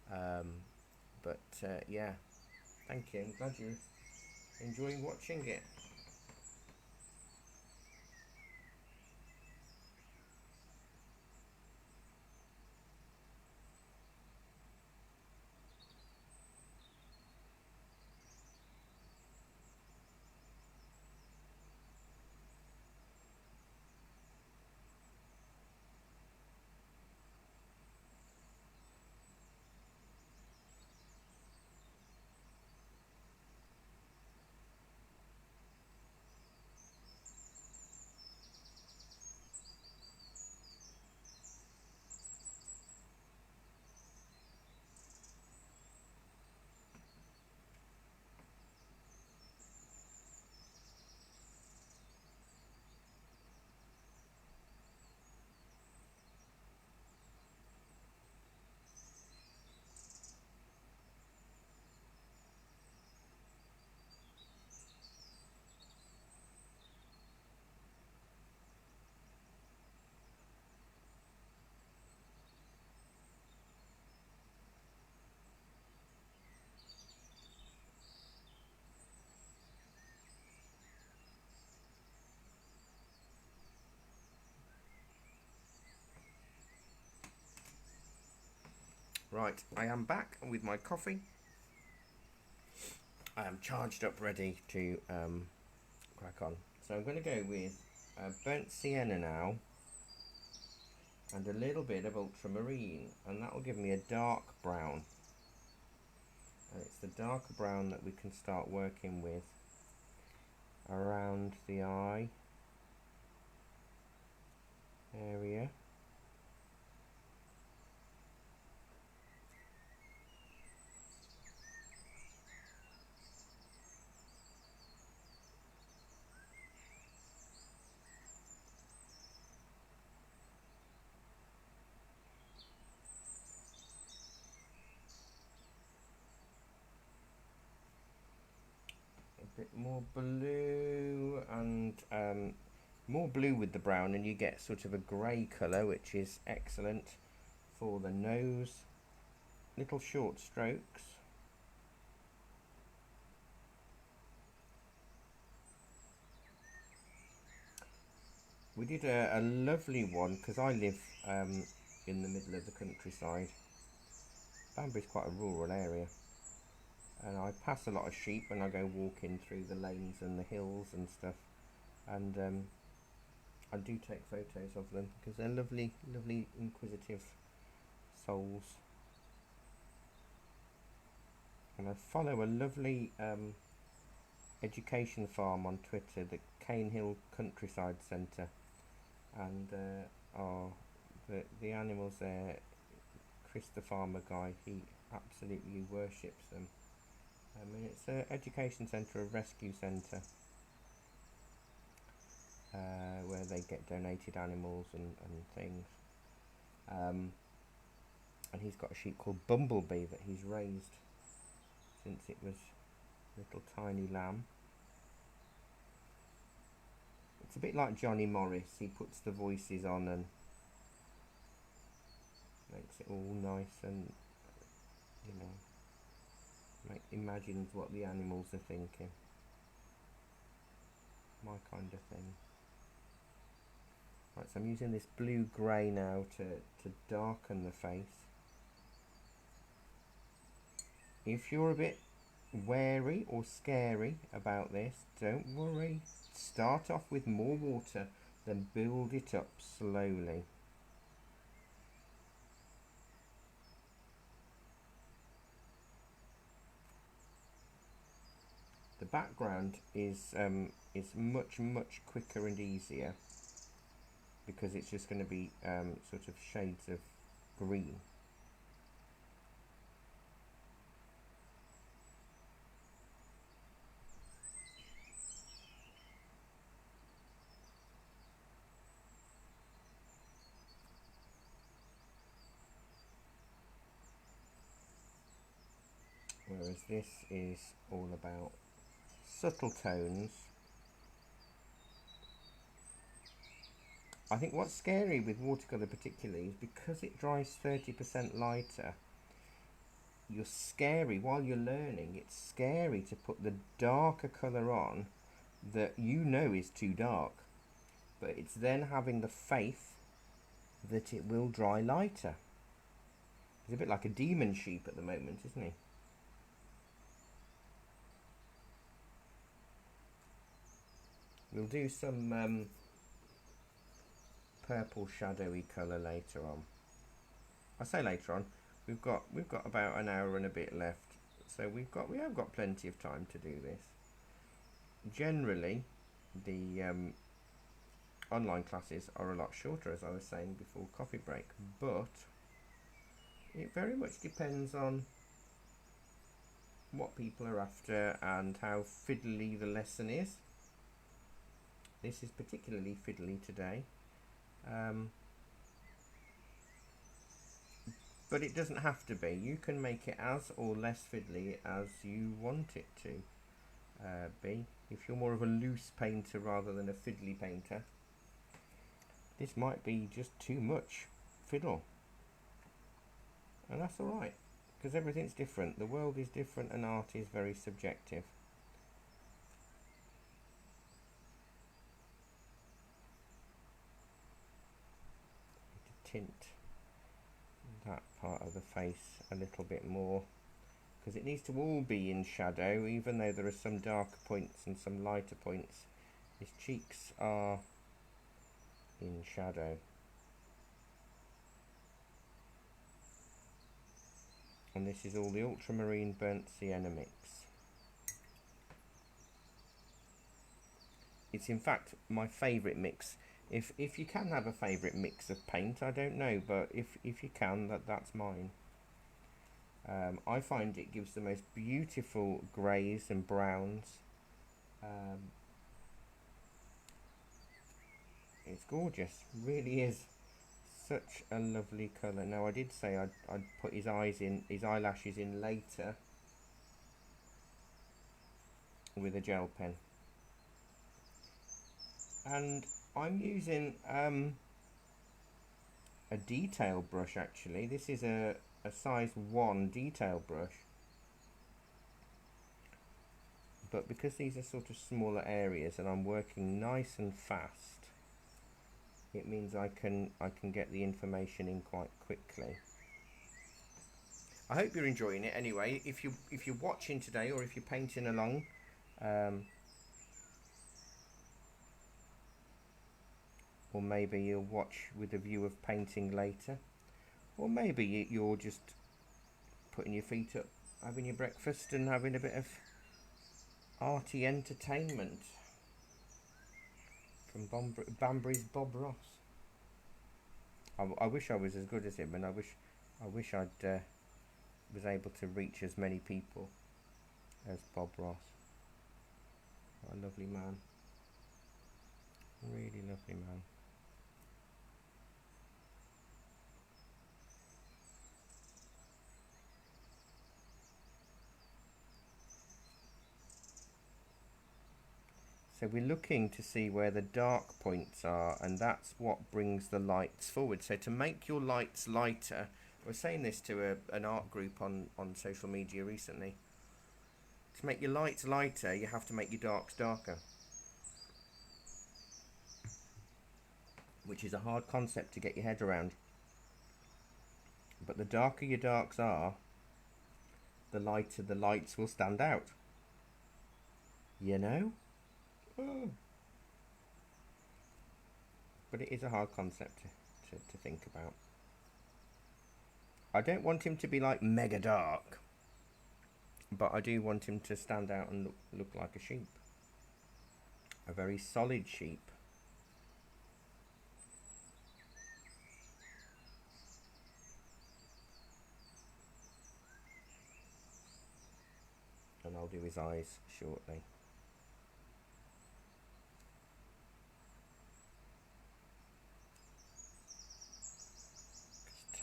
But yeah, thank you. I'm glad you're enjoying watching it. Right, I am back with my coffee. I am charged up, ready to crack on. So I'm going to go with burnt sienna now, and a little bit of ultramarine, and that will give me a dark brown. And it's the darker brown that we can start working with around the eye area. A bit more blue, and more blue with the brown, and you get sort of a grey colour, which is excellent for the nose. Little short strokes. We did a lovely one, because I live in the middle of the countryside. Banbury's quite a rural area, and I pass a lot of sheep when I go walking through the lanes and the hills and stuff, and I do take photos of them because they're lovely, lovely, inquisitive souls. And I follow a lovely education farm on Twitter, the Cane Hill Countryside Centre, and the animals there. Chris the farmer guy, he absolutely worships them. I mean, it's an education centre, a rescue centre, where they get donated animals and things. And he's got a sheep called Bumblebee that he's raised since it was a little tiny lamb. It's a bit like Johnny Morris. He puts the voices on and makes it all nice, and you know, imagines what the animals are thinking. My kind of thing. Right, so I'm using this blue grey now to darken the face. If you're a bit wary or scary about this, don't worry. Start off with more water, then build it up slowly. The background is much quicker and easier, because it's just going to be sort of shades of green. Whereas this is all about subtle tones. I think what's scary with watercolour particularly is because it dries 30% lighter, you're scary while you're learning. It's scary to put the darker colour on that you know is too dark, but it's then having the faith that it will dry lighter. He's a bit like a demon sheep at the moment, isn't he? We'll do some purple shadowy colour later on. I say later on. We've got about an hour and a bit left, so we have got plenty of time to do this. Generally, the online classes are a lot shorter, as I was saying before coffee break, but it very much depends on what people are after and how fiddly the lesson is. This is particularly fiddly today, but it doesn't have to be. You can make it as or less fiddly as you want it to be. If you're more of a loose painter rather than a fiddly painter, this might be just too much fiddle, and that's alright, because everything's different. The world is different and art is very subjective. Tint that part of the face a little bit more, because it needs to all be in shadow, even though there are some darker points and some lighter points. His cheeks are in shadow. And this is all the ultramarine burnt sienna mix. It's in fact my favourite mix. If you can have a favourite mix of paint, I don't know, but if you can, that's mine. I find it gives the most beautiful greys and browns. It's gorgeous, really is. Such a lovely colour. Now I did say I'd put his eyelashes in later with a gel pen. And I'm using a detail brush actually. This is a size 1 detail brush. But because these are sort of smaller areas and I'm working nice and fast, it means I can get the information in quite quickly. I hope you're enjoying it anyway. If you're watching today or if you're painting along, or maybe you'll watch with a view of painting later, or maybe you're just putting your feet up, having your breakfast and having a bit of arty entertainment from Banbury's Bob Ross. I wish I was as good as him, and I wish I'd was able to reach as many people as Bob Ross. What a lovely man. Really lovely man. So we're looking to see where the dark points are, and that's what brings the lights forward. So to make your lights lighter, I was saying this to an art group on social media recently. To make your lights lighter, you have to make your darks darker. Which is a hard concept to get your head around. But the darker your darks are, the lighter the lights will stand out. You know? Oh. But it is a hard concept to think about. I don't want him to be like mega dark, but I do want him to stand out and look like a sheep. A very solid sheep. And I'll do his eyes shortly.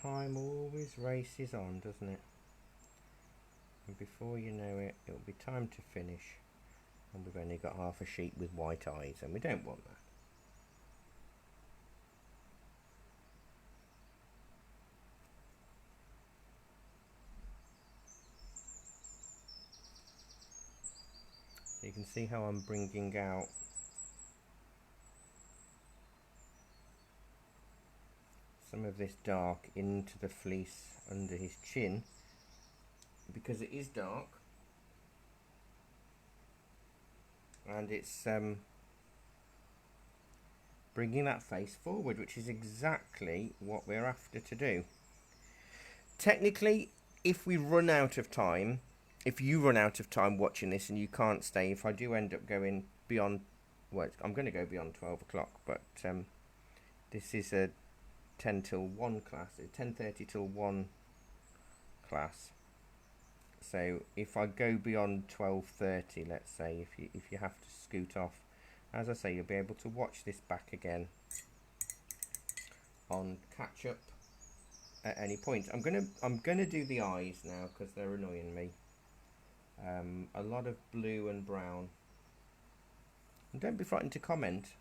Time always races on, doesn't it? And before you know it, it'll be time to finish, and we've only got half a sheep with white eyes, and we don't want that. So you can see how I'm bringing out some of this dark into the fleece under his chin, because it is dark and it's bringing that face forward, which is exactly what we're after to do. Technically, if we run out of time, if you run out of time watching this and you can't stay, if I do end up going beyond, well, I'm going to go beyond 12 o'clock, but this is a 10 till 1 class, 10:30 till 1 class. So if I go beyond 12:30, let's say, if you have to scoot off, as I say, you'll be able to watch this back again on catch up at any point. I'm gonna do the eyes now because they're annoying me. A lot of blue and brown. And don't be frightened to comment.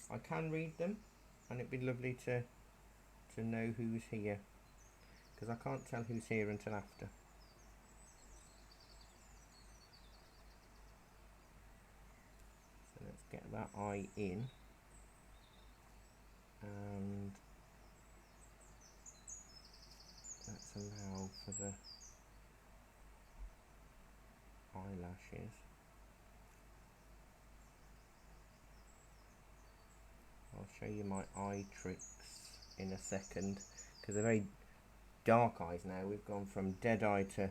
I can read them, and it'd be lovely to know who's here, because I can't tell who's here until after. So let's get that eye in, and let's allow for the eyelashes. I'll show you my eye tricks in a second, because they're very dark eyes now. We've gone from dead eye to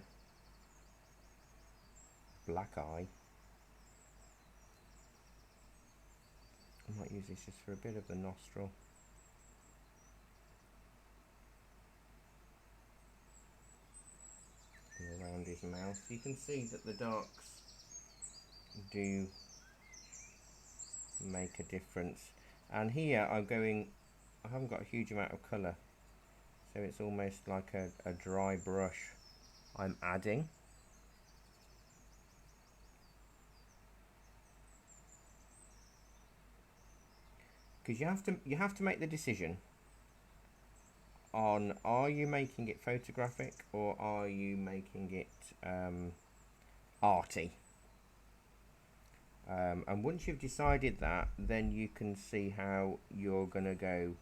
black eye. I might use this just for a bit of the nostril. And around his mouth. You can see that the darks do make a difference. And here I haven't got a huge amount of colour, so it's almost like a dry brush I'm adding. Because you have to make the decision on, are you making it photographic or are you making it arty? And once you've decided that, then you can see how you're going to go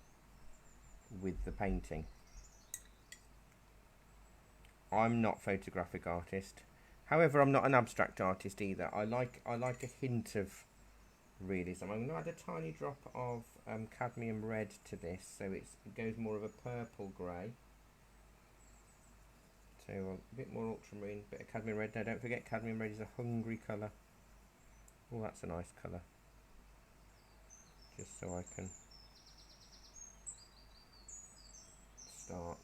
with the painting. I'm not a photographic artist. However, I'm not an abstract artist either. I like a hint of realism. I'm going to add a tiny drop of cadmium red to this, so it goes more of a purple grey. So a bit more ultramarine, bit of cadmium red. Now don't forget, cadmium red is a hungry colour. Oh, that's a nice colour. Just so I can start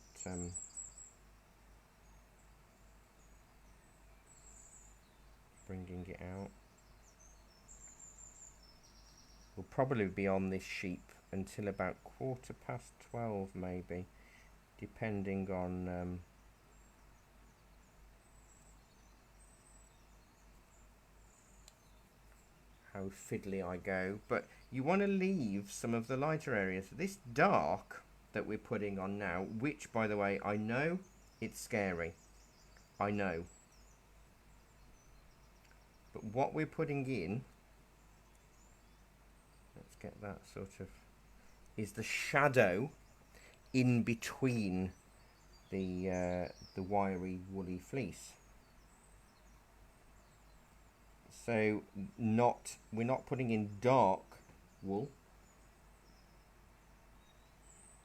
bringing it out. We'll probably be on this sheep until about 12:15 maybe, depending on how fiddly I go. But you want to leave some of the lighter areas. This dark that we're putting on now, which by the way, I know it's scary, I know, but what we're putting in, let's get that sort of, is the shadow in between the wiry woolly fleece. So we're not putting in dark wool,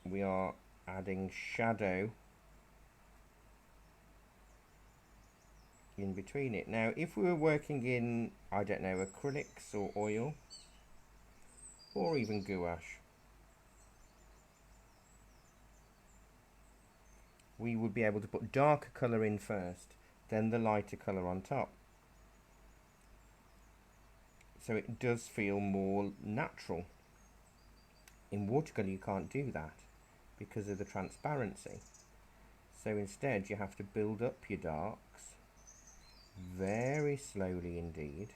we are adding shadow in between it. Now if we were working in, I don't know, acrylics or oil or even gouache, we would be able to put darker colour in first, then the lighter colour on top. So it does feel more natural. In watercolour you can't do that because of the transparency. So instead you have to build up your darks very slowly indeed,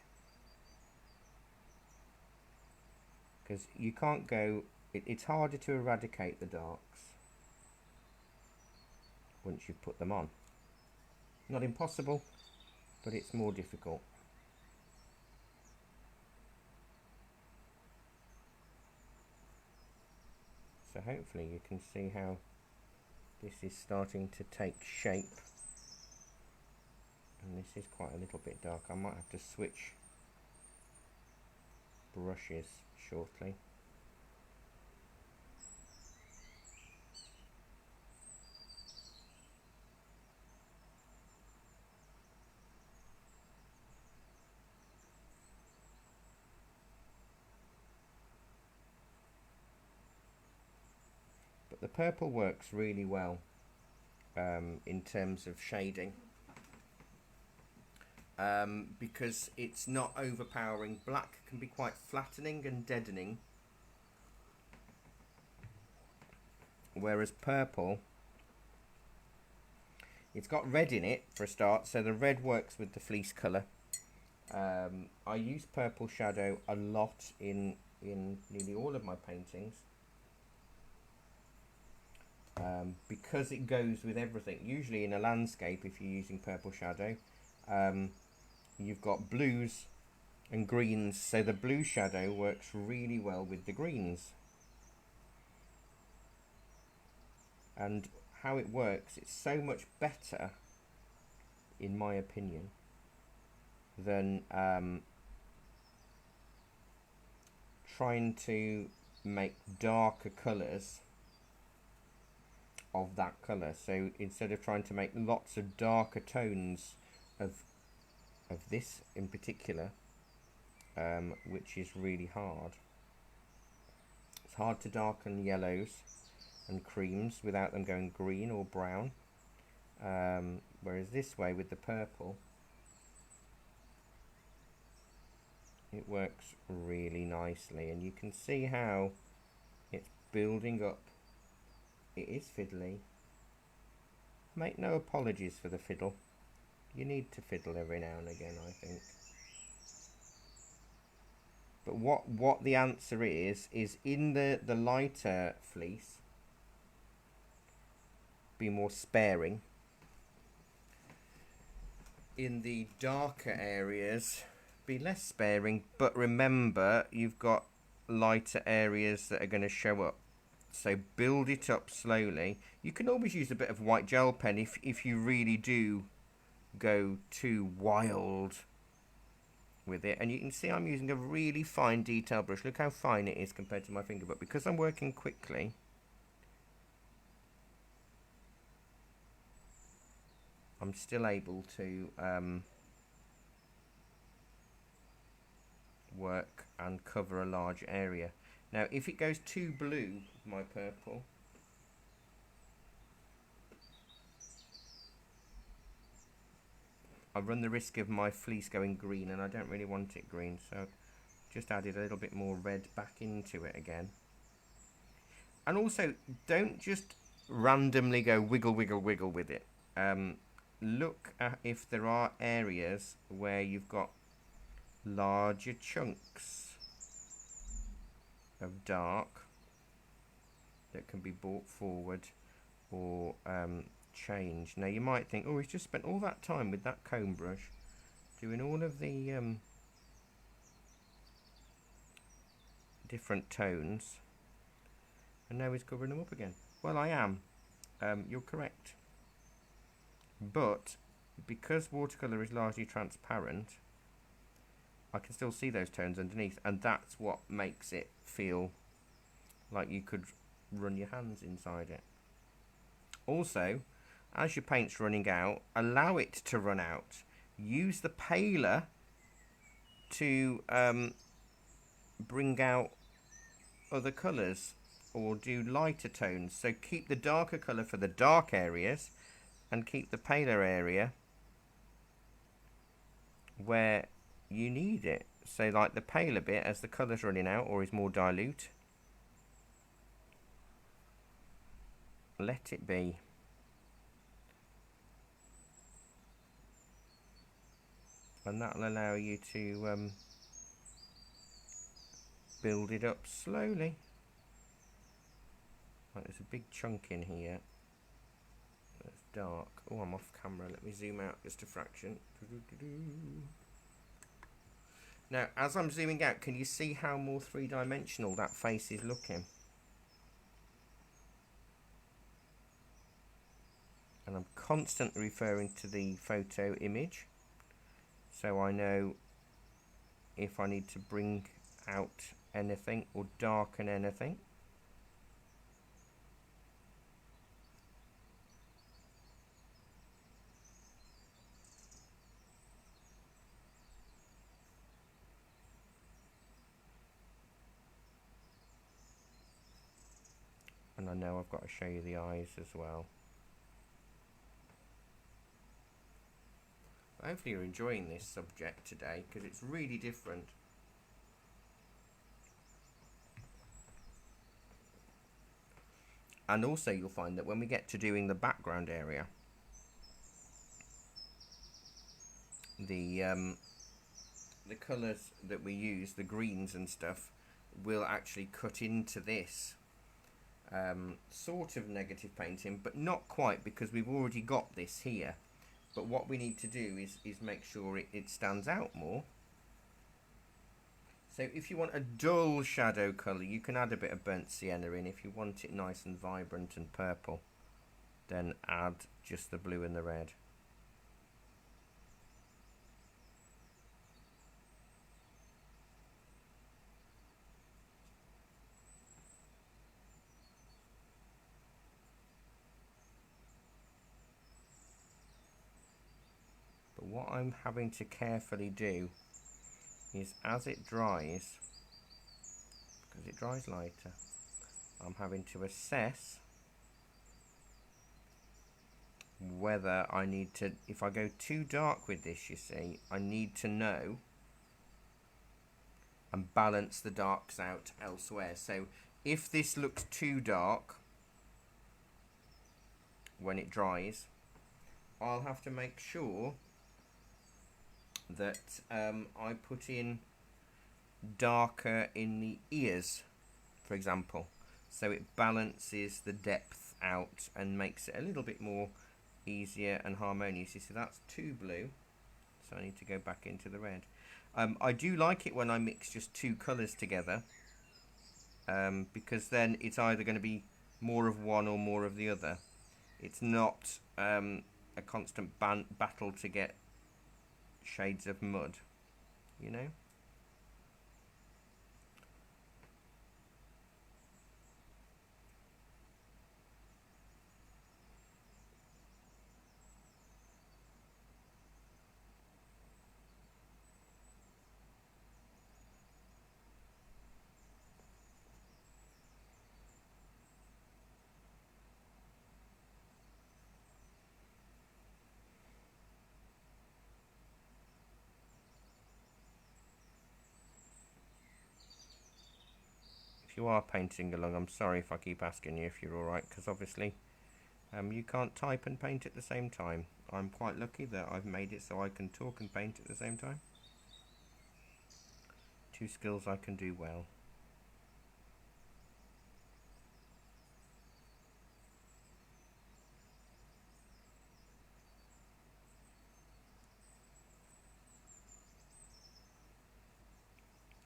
because you can't go, it's harder to eradicate the darks once you've put them on. Not impossible, but it's more difficult. So hopefully you can see how this is starting to take shape. And this is quite a little bit dark. I might have to switch brushes shortly. But the purple works really well in terms of shading. Because it's not overpowering. Black can be quite flattening and deadening, whereas purple, it's got red in it for a start, so the red works with the fleece colour. I use purple shadow a lot in nearly all of my paintings, because it goes with everything. Usually in a landscape, if you're using purple shadow, you've got blues and greens, so the blue shadow works really well with the greens. And how it works, it's so much better, in my opinion, than trying to make darker colours of that colour. So instead of trying to make lots of darker tones of this in particular, which is really hard. It's hard to darken yellows and creams without them going green or brown, whereas this way with the purple it works really nicely, and you can see how it's building up. It is fiddly. Make no apologies for the fiddle. You need to fiddle every now and again, I think. But what the answer is in the lighter fleece, be more sparing. In the darker areas, be less sparing, but remember you've got lighter areas that are going to show up. So build it up slowly. You can always use a bit of white gel pen if you really do go too wild with it. And you can see I'm using a really fine detail brush. Look how fine it is compared to my finger. But because I'm working quickly, I'm still able to work and cover a large area. Now if it goes too blue, my purple, I run the risk of my fleece going green, and I don't really want it green, so just added a little bit more red back into it again. And also, don't just randomly go wiggle, wiggle, wiggle with it. Look at if there are areas where you've got larger chunks of dark that can be brought forward or changed. Now you might think, oh, he's just spent all that time with that comb brush doing all of the different tones, and now he's covering them up again. Well, I am. You're correct. But because watercolour is largely transparent, I can still see those tones underneath, and that's what makes it feel like you could run your hands inside it. Also, as your paint's running out, allow it to run out. Use the paler to bring out other colours or do lighter tones. So keep the darker colour for the dark areas and keep the paler area where you need it. So like the paler bit as the colour's running out or is more dilute, let it be. And that'll allow you to build it up slowly. Right, there's a big chunk in here that's dark. Oh, I'm off camera. Let me zoom out just a fraction. Now, as I'm zooming out, can you see how more three-dimensional that face is looking? And I'm constantly referring to the photo image, so I know if I need to bring out anything or darken anything. And I know I've got to show you the eyes as well. Hopefully you're enjoying this subject today, because it's really different. And also you'll find that when we get to doing the background area, the colours that we use, the greens and stuff, will actually cut into this sort of negative painting, but not quite, because we've already got this here. But what we need to do is make sure it stands out more. So if you want a dull shadow colour, you can add a bit of burnt sienna in if you want it nice and vibrant and purple. then add just the blue and the red. But what I'm having to carefully do is, as it dries, because it dries lighter, I'm having to assess whether I need to, if I go too dark with this, you see, I need to know and balance the darks out elsewhere. So if this looks too dark when it dries, I'll have to make sure that I put in darker in the ears, for example, so it balances the depth out and makes it a little bit more easier and harmonious. You see, that's too blue, so I need to go back into the red. I do like it when I mix just two colours together, because then it's either going to be more of one or more of the other. It's not a constant battle to get shades of mud, you know. If you are painting along, I'm sorry if I keep asking you if you're alright, because obviously you can't type and paint at the same time. I'm quite lucky that I've made it so I can talk and paint at the same time. Two skills I can do well.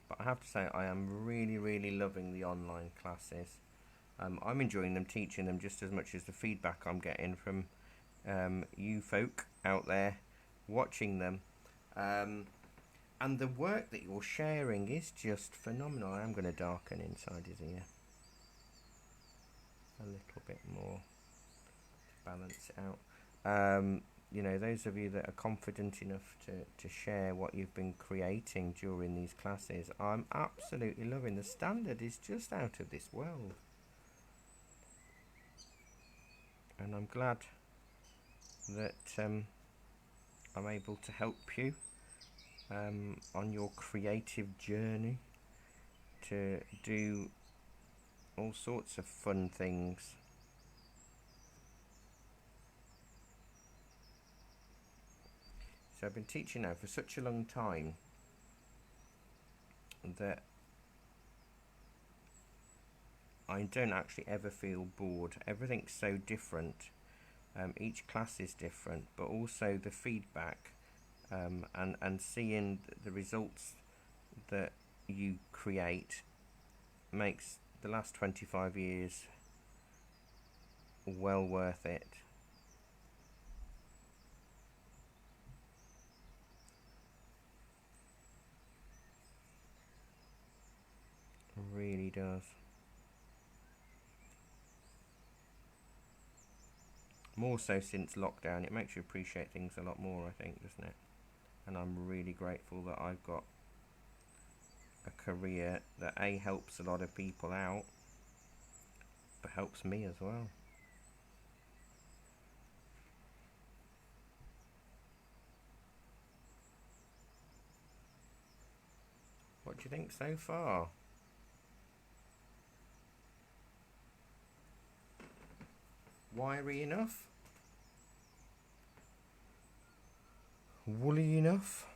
But I have to say, I am really loving the online classes. I'm enjoying them, teaching them just as much as the feedback I'm getting from you folk out there watching them. And the work that you're sharing is just phenomenal. I am going to darken inside his ear a little bit more to balance it out. You know, those of you that are confident enough to share what you've been creating during these classes, I'm absolutely loving. The standard is just out of this world. And I'm glad that I'm able to help you on your creative journey to do all sorts of fun things. So I've been teaching now for such a long time that I don't actually ever feel bored. Everything's so different. Each class is different, but also the feedback and seeing the results that you create makes the last 25 years well worth it. It really does. More so since lockdown. It makes you appreciate things a lot more, I think, doesn't it? And I'm really grateful that I've got a career that A, helps a lot of people out, but helps me as well. What do you think so far? Wiry enough? Woolly enough?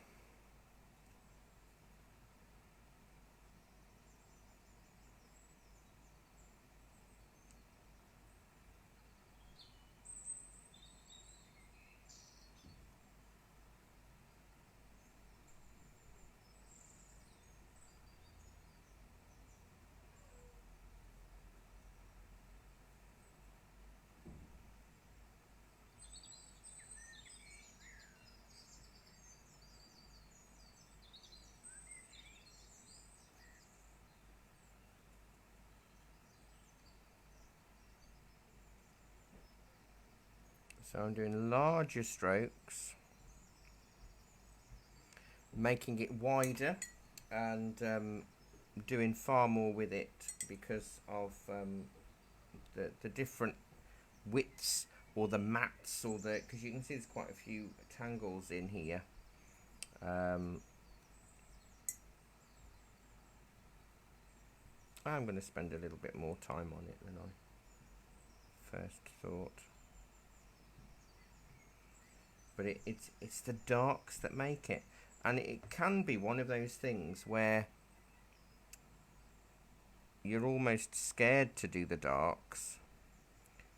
So I'm doing larger strokes, making it wider, and doing far more with it because of the different widths, or the mats, or the, because you can see there's quite a few tangles in here. I'm going to spend a little bit more time on it than I first thought. But it's the darks that make it. And it can be one of those things where you're almost scared to do the darks.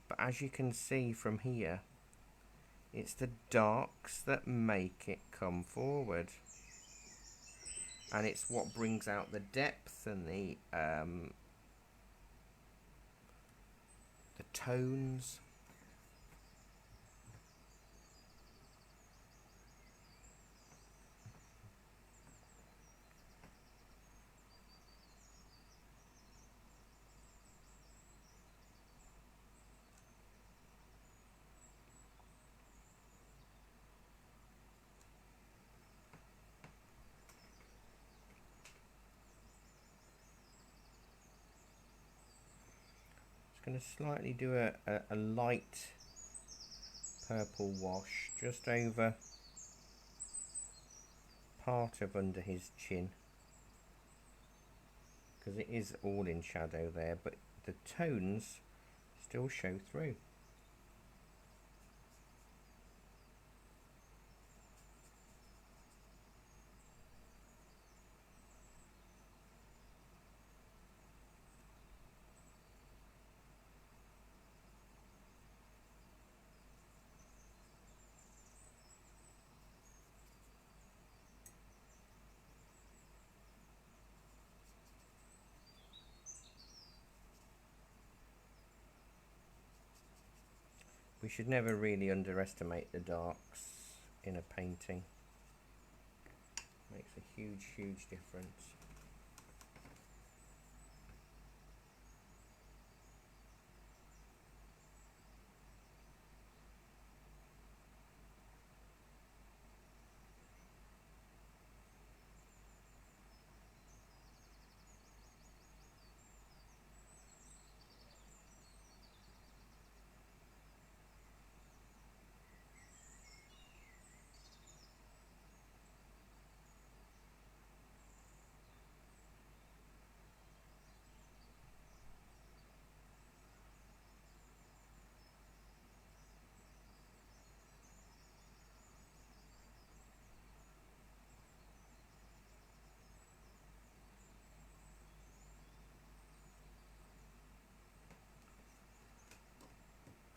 But as you can see from here, it's the darks that make it come forward. And it's what brings out the depth and the tones. Going to slightly do a light purple wash just over part of under his chin, because it is all in shadow there, but the tones still show through. We should never really underestimate the darks in a painting. Makes a huge difference.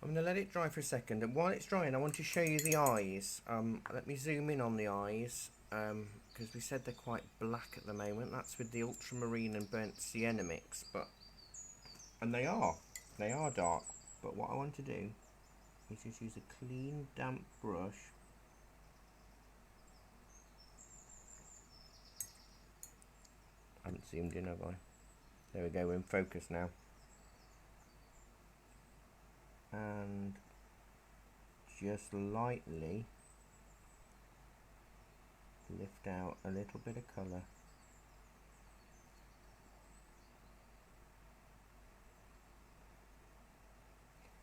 I'm going to let it dry for a second, and while it's drying I want to show you the eyes. Let me zoom in on the eyes, because we said they're quite black at the moment. That's with the ultramarine and burnt sienna mix, and they are dark, but what I want to do is just use a clean damp brush I haven't zoomed in, have I? There we go, we're in focus now. And just lightly lift out a little bit of colour.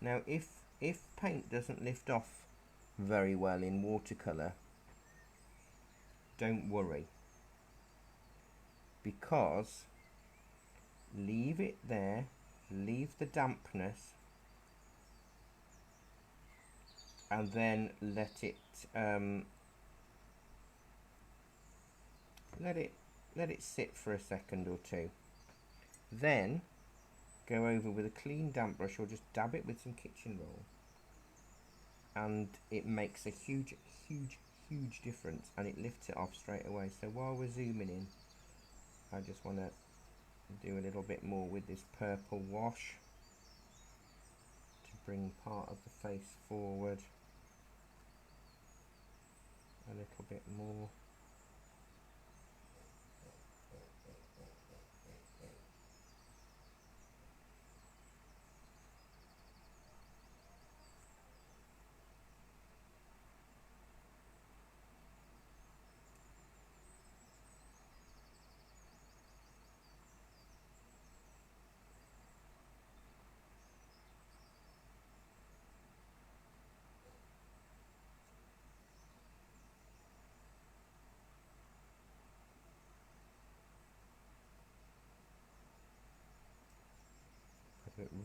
Now if paint doesn't lift off very well in watercolour, don't worry, because leave it there, leave the dampness, and then let it sit for a second or two. Then go over with a clean damp brush, or just dab it with some kitchen roll, and it makes a huge difference, and it lifts it off straight away. So while we're zooming in, I just want to do a little bit more with this purple wash to bring part of the face forward a little bit more.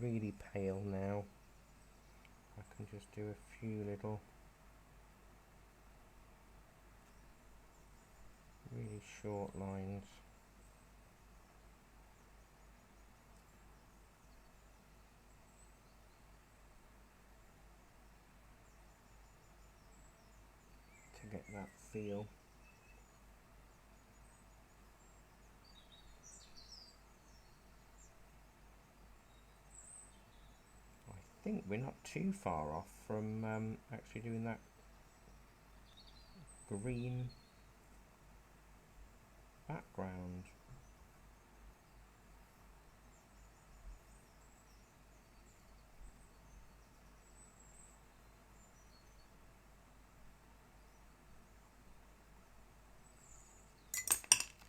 really pale now. I can just do a few little really short lines. To get that feel. I think we're not too far off from actually doing that green background.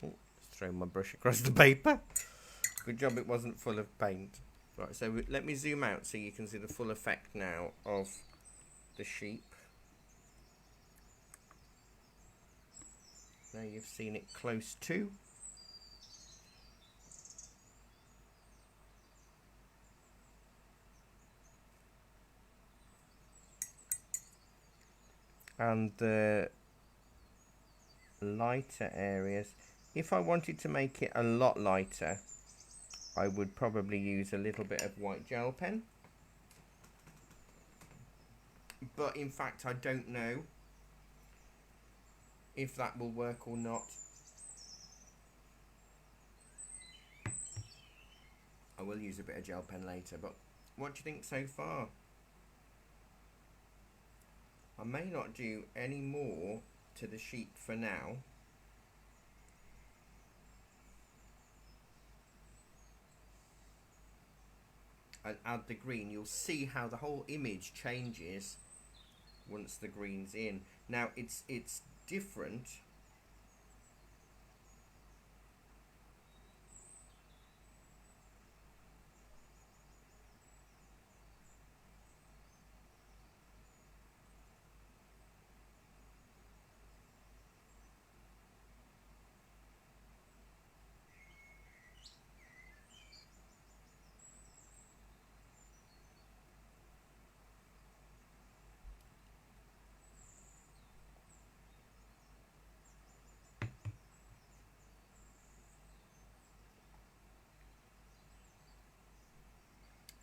Oh, just throw my brush across the paper. Good job it wasn't full of paint. Right, so let me zoom out so you can see the full effect now of the sheep. Now you've seen it close to. And the lighter areas, if I wanted to make it a lot lighter, I would probably use a little bit of white gel pen. But in fact, I don't know if that will work or not. I will use a bit of gel pen later, but what do you think so far? I may not do any more to the sheep for now. And add the green. You'll see how the whole image changes once the green's in. Now it's different.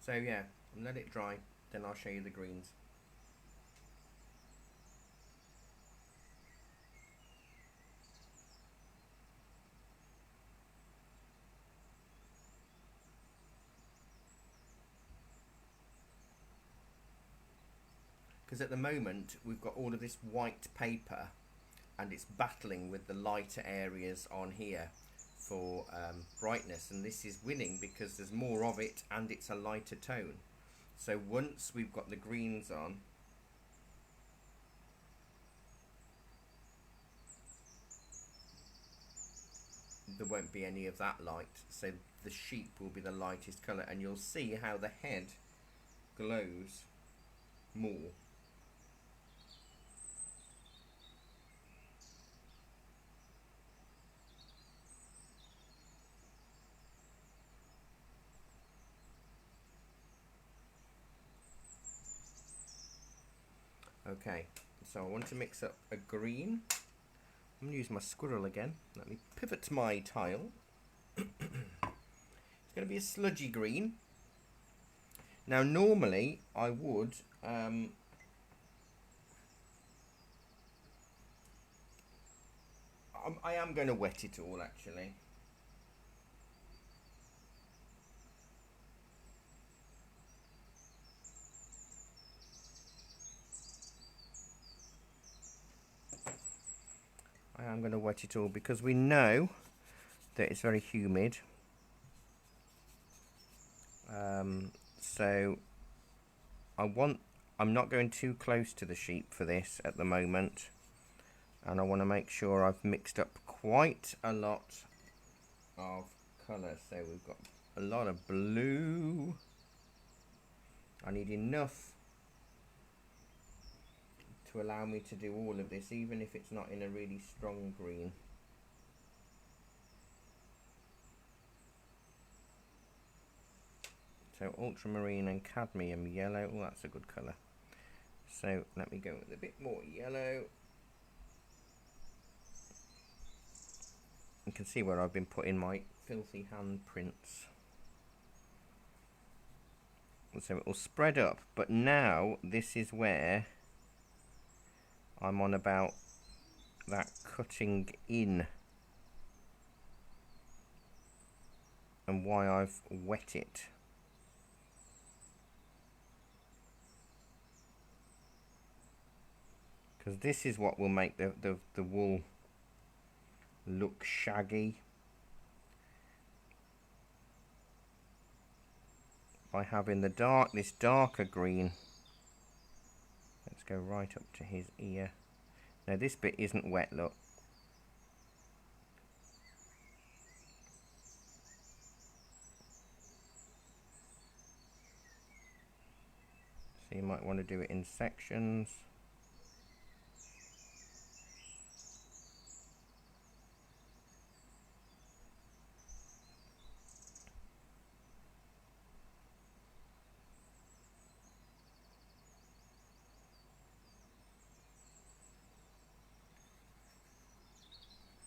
So yeah, let it dry, then I'll show you the greens. Because at the moment we've got all of this white paper and it's battling with the lighter areas on here for brightness, and this is winning because there's more of it and it's a lighter tone. So once we've got the greens on, there won't be any of that light, so the sheep will be the lightest colour, and you'll see how the head glows more. Okay, so I want to mix up a green. I'm going to use my squirrel again. Let me pivot my tile. It's going to be a sludgy green. Now normally I would I am going to wet it all actually. I am going to wet it all because we know that it's very humid. So I'm not going too close to the sheep for this at the moment, and I want to make sure I've mixed up quite a lot of colour. So we've got a lot of blue. I need enough to allow me to do all of this, even if it's not in a really strong green. So ultramarine and cadmium yellow. Oh, that's a good colour. So let me go with a bit more yellow. You can see where I've been putting my filthy handprints. So it will spread up, but now this is where I'm on about that cutting in and why I've wet it. Because this is what will make the wool look shaggy. By having this darker green. Let's go right up to his ear. Now this bit isn't wet, look. So you might want to do it in sections.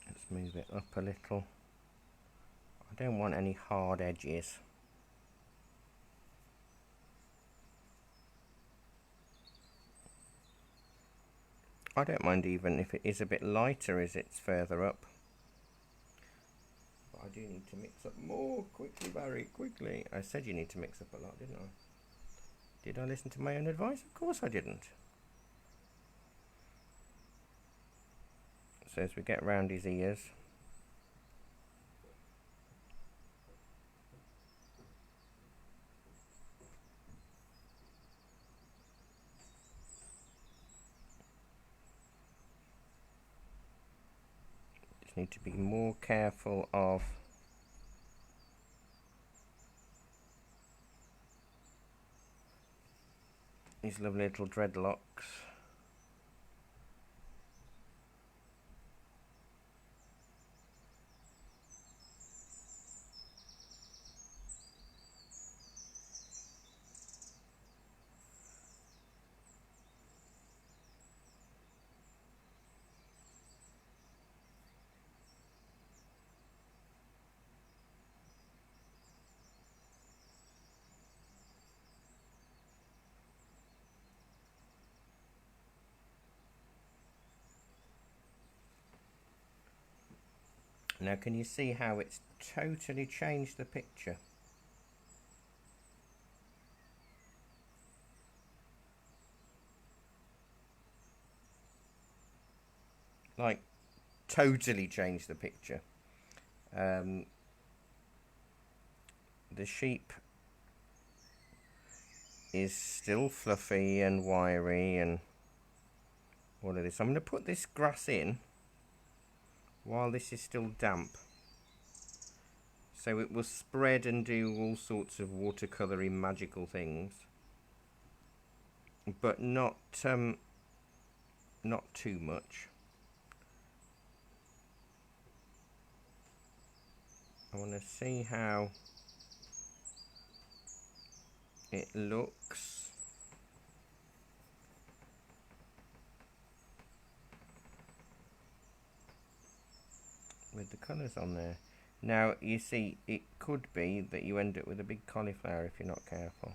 Let's move it up a little. I don't want any hard edges. I don't mind even if it is a bit lighter as it's further up. But I do need to mix up more. Quickly, Barry, quickly. I said you need to mix up a lot, didn't I? Did I listen to my own advice? Of course I didn't. So as we get round his ears, just need to be more careful of these lovely little dreadlocks. Now can you see how it's totally changed the picture? Like, totally changed the picture. The sheep is still fluffy and wiry and all of this. I'm going to put this grass in while this is still damp, so it will spread and do all sorts of watercolory magical things, but not too much. I want to see how it looks. With the colours on there. Now you see, it could be that you end up with a big cauliflower if you're not careful.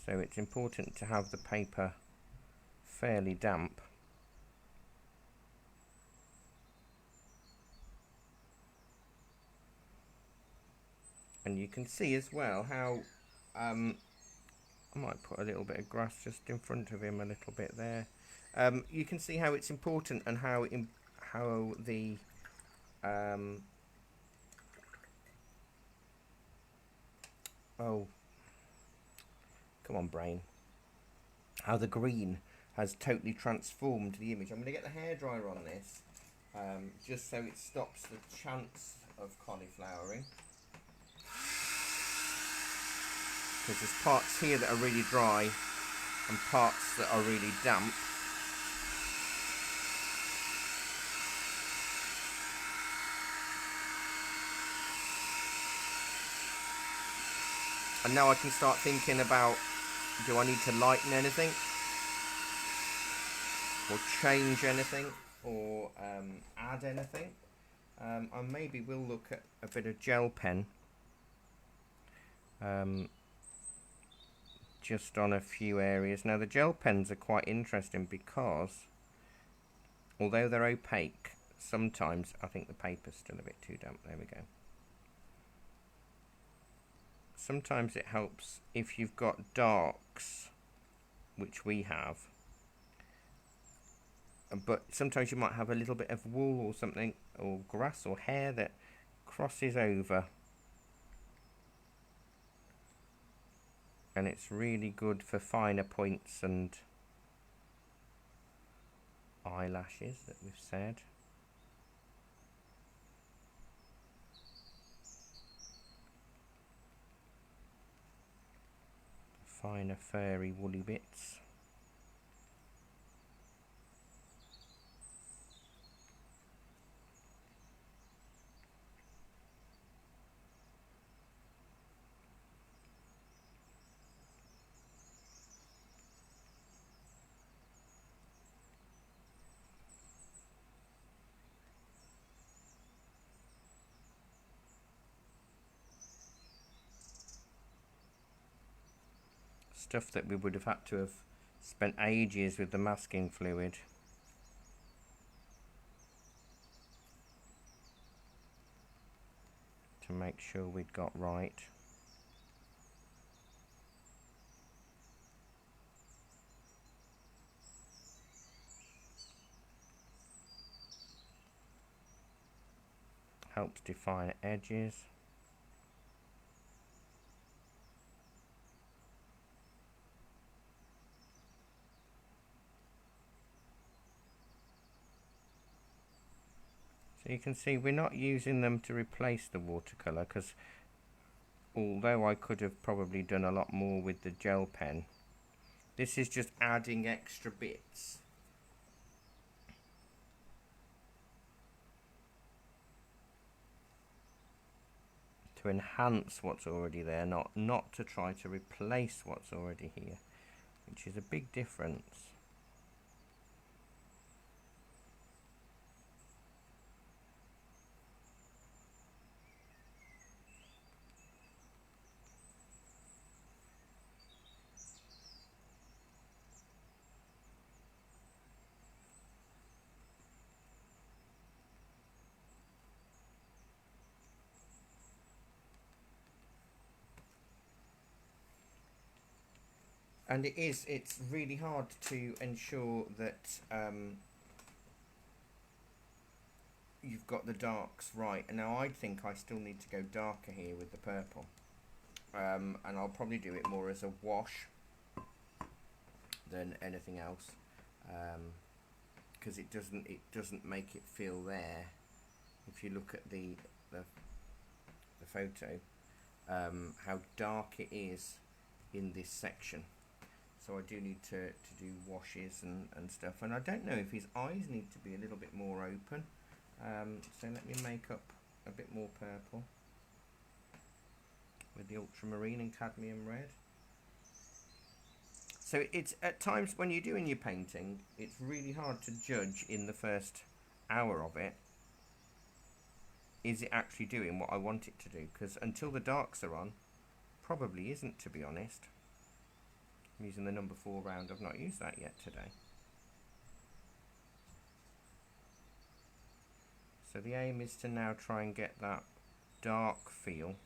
So it's important to have the paper fairly damp. And you can see as well how I might put a little bit of grass just in front of him, a little bit there. You can see how it's important and how the oh, come on, brain. How the green has totally transformed the image. I'm going to get the hairdryer on this, just so it stops the chance of cauliflowering. Because there's parts here that are really dry and parts that are really damp. And now I can start thinking about, do I need to lighten anything? Or change anything? Or add anything? I maybe will look at a bit of gel pen. Just on a few areas. Now the gel pens are quite interesting because although they're opaque, sometimes I think the paper's still a bit too damp. There we go. Sometimes it helps if you've got darks, which we have, but sometimes you might have a little bit of wool or something, or grass or hair that crosses over, and it's really good for finer points and eyelashes that we've said. Finer furry woolly bits. Stuff that we would have had to have spent ages with the masking fluid. To make sure we'd got right. Helps define edges. So you can see we're not using them to replace the watercolour, because although I could have probably done a lot more with the gel pen, this is just adding extra bits. To enhance what's already there, not to try to replace what's already here, which is a big difference. And it's really hard to ensure that you've got the darks right. And now I think I still need to go darker here with the purple. And I'll probably do it more as a wash than anything else, because it doesn't make it feel there. If you look at the photo, how dark it is in this section. So I do need to do washes and stuff. And I don't know if his eyes need to be a little bit more open. So let me make up a bit more purple with the ultramarine and cadmium red. So it's at times when you're doing your painting, it's really hard to judge in the first hour of it, is it actually doing what I want it to do? Because until the darks are on, probably isn't, to be honest. I'm using the number 4 round. I've not used that yet today. So the aim is to now try and get that dark feel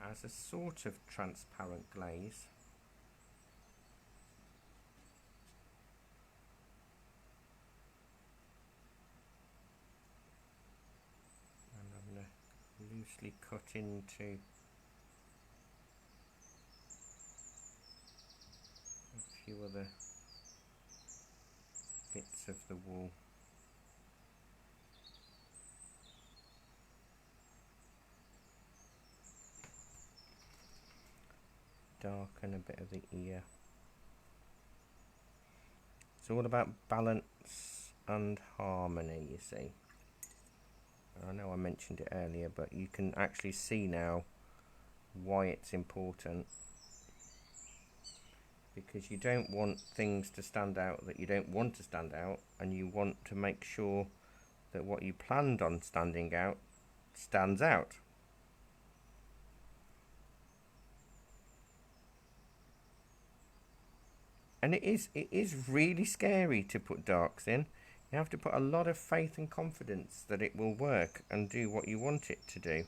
as a sort of transparent glaze. And I'm going to loosely cut into a few other bits of the wool. Darken a bit of the ear. It's all about balance and harmony, you see. I know I mentioned it earlier, but you can actually see now why it's important, because you don't want things to stand out that you don't want to stand out, and you want to make sure that what you planned on standing out stands out. And it is really scary to put darks in. You have to put a lot of faith and confidence that it will work and do what you want it to do.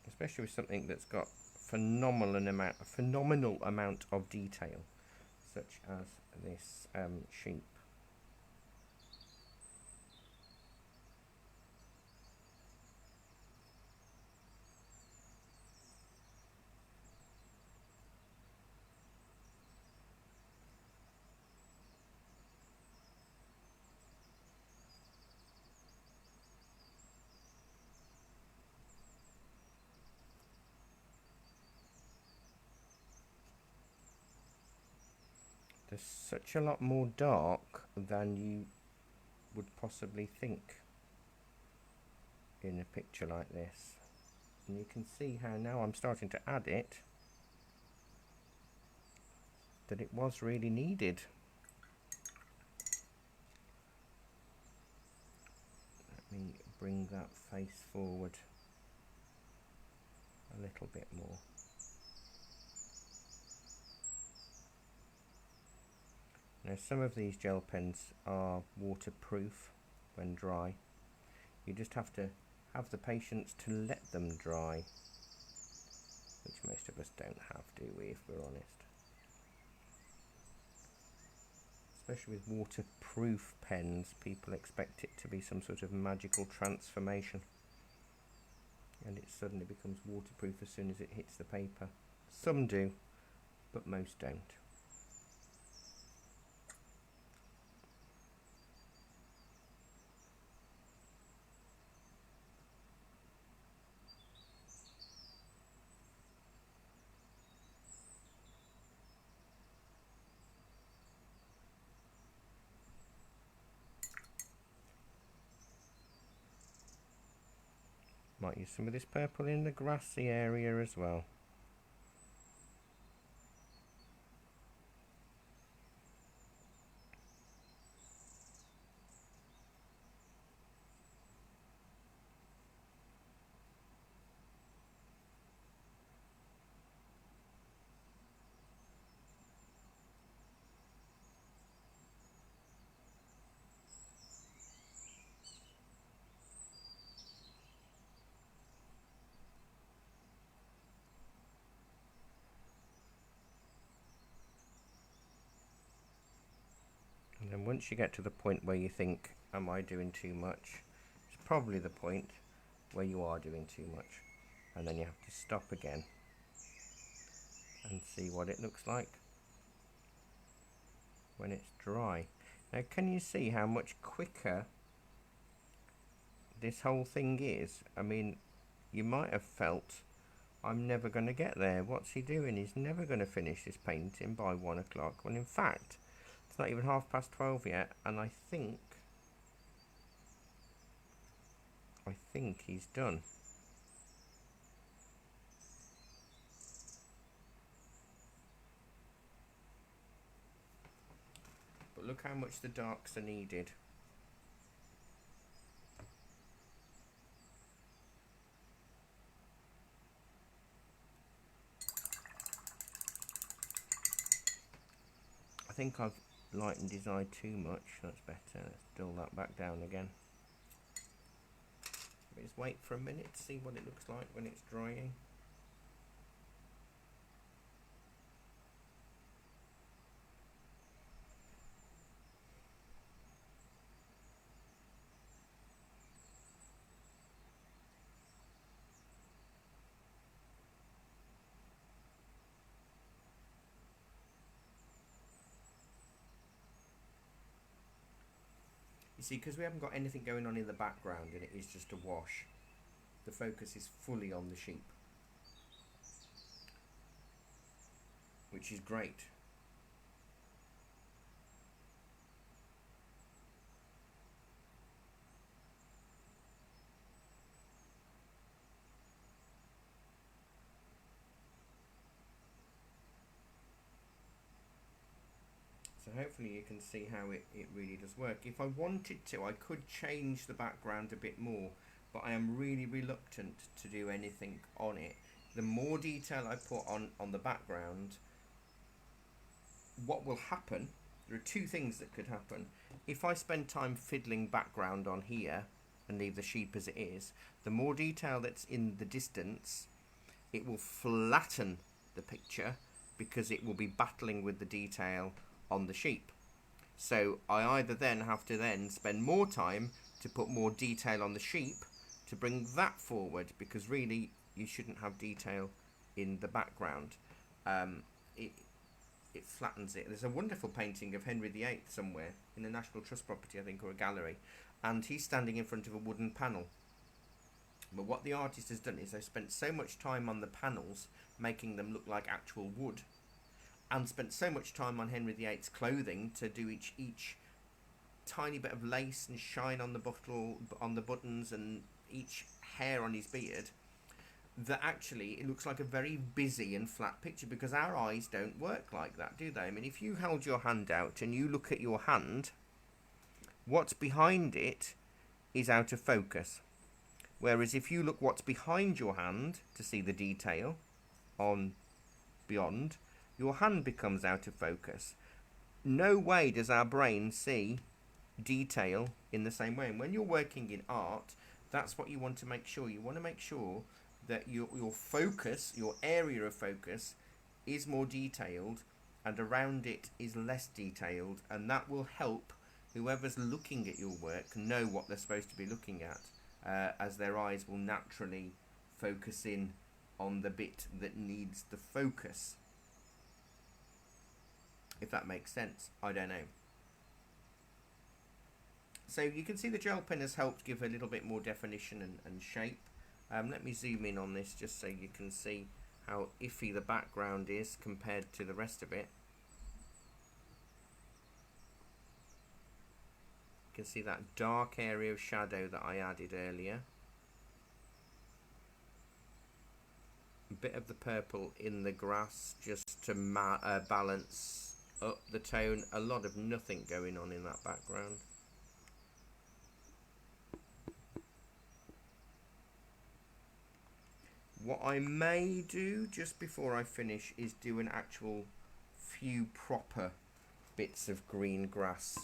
Especially with something that's got a phenomenal amount of detail, such as this sheep. There's such a lot more dark than you would possibly think in a picture like this. And you can see how now I'm starting to add it, that it was really needed. Let me bring that face forward a little bit more. Now some of these gel pens are waterproof when dry. You just have to have the patience to let them dry, which most of us don't have, do we, if we're honest? Especially with waterproof pens, people expect it to be some sort of magical transformation, and it suddenly becomes waterproof as soon as it hits the paper. Some do, but most don't. Might use some of this purple in the grassy area as well. And then once you get to the point where you think, am I doing too much? It's probably the point where you are doing too much. And then you have to stop again and see what it looks like when it's dry. Now can you see how much quicker this whole thing is? I mean, you might have felt, I'm never going to get there. What's he doing? He's never going to finish this painting by 1 o'clock. When in fact, it's not even 12:30 yet, and I think he's done. But look how much the darks are needed. I think I've lightened his eye too much. That's better. Let's dull that back down again. Just wait for a minute to see what it looks like when it's drying. You see, because we haven't got anything going on in the background and it is just a wash, the focus is fully on the sheep. which is great. So hopefully you can see how it really does work. If I wanted to, I could change the background a bit more, but I am really reluctant to do anything on it. The more detail I put on the background, what will happen, there are two things that could happen. If I spend time fiddling background on here and leave the sheep as it is, the more detail that's in the distance, it will flatten the picture because it will be battling with the detail on the sheep. So I either then have to then spend more time to put more detail on the sheep to bring that forward, because really you shouldn't have detail in the background. It flattens it. There's a wonderful painting of Henry VIII somewhere in a National Trust property, I think, or a gallery, and he's standing in front of a wooden panel. But what the artist has done is they've spent so much time on the panels making them look like actual wood, and spent so much time on Henry VIII's clothing to do each tiny bit of lace and shine on the buttons and each hair on his beard, that actually it looks like a very busy and flat picture, because our eyes don't work like that, do they? I mean, if you held your hand out and you look at your hand, what's behind it is out of focus. Whereas if you look what's behind your hand to see the detail on beyond, your hand becomes out of focus. No way does our brain see detail in the same way. And when you're working in art, that's what you want to make sure. You want to make sure that your focus, your area of focus, is more detailed, and around it is less detailed, and that will help whoever's looking at your work know what they're supposed to be looking at, as their eyes will naturally focus in on the bit that needs the focus. If that makes sense, I don't know. So you can see the gel pen has helped give a little bit more definition and shape. Let me zoom in on this just so you can see how iffy the background is compared to the rest of it. You can see that dark area of shadow that I added earlier. A bit of the purple in the grass just to balance up the tone. A lot of nothing going on in that background. What I may do just before I finish is do an actual few proper bits of green grass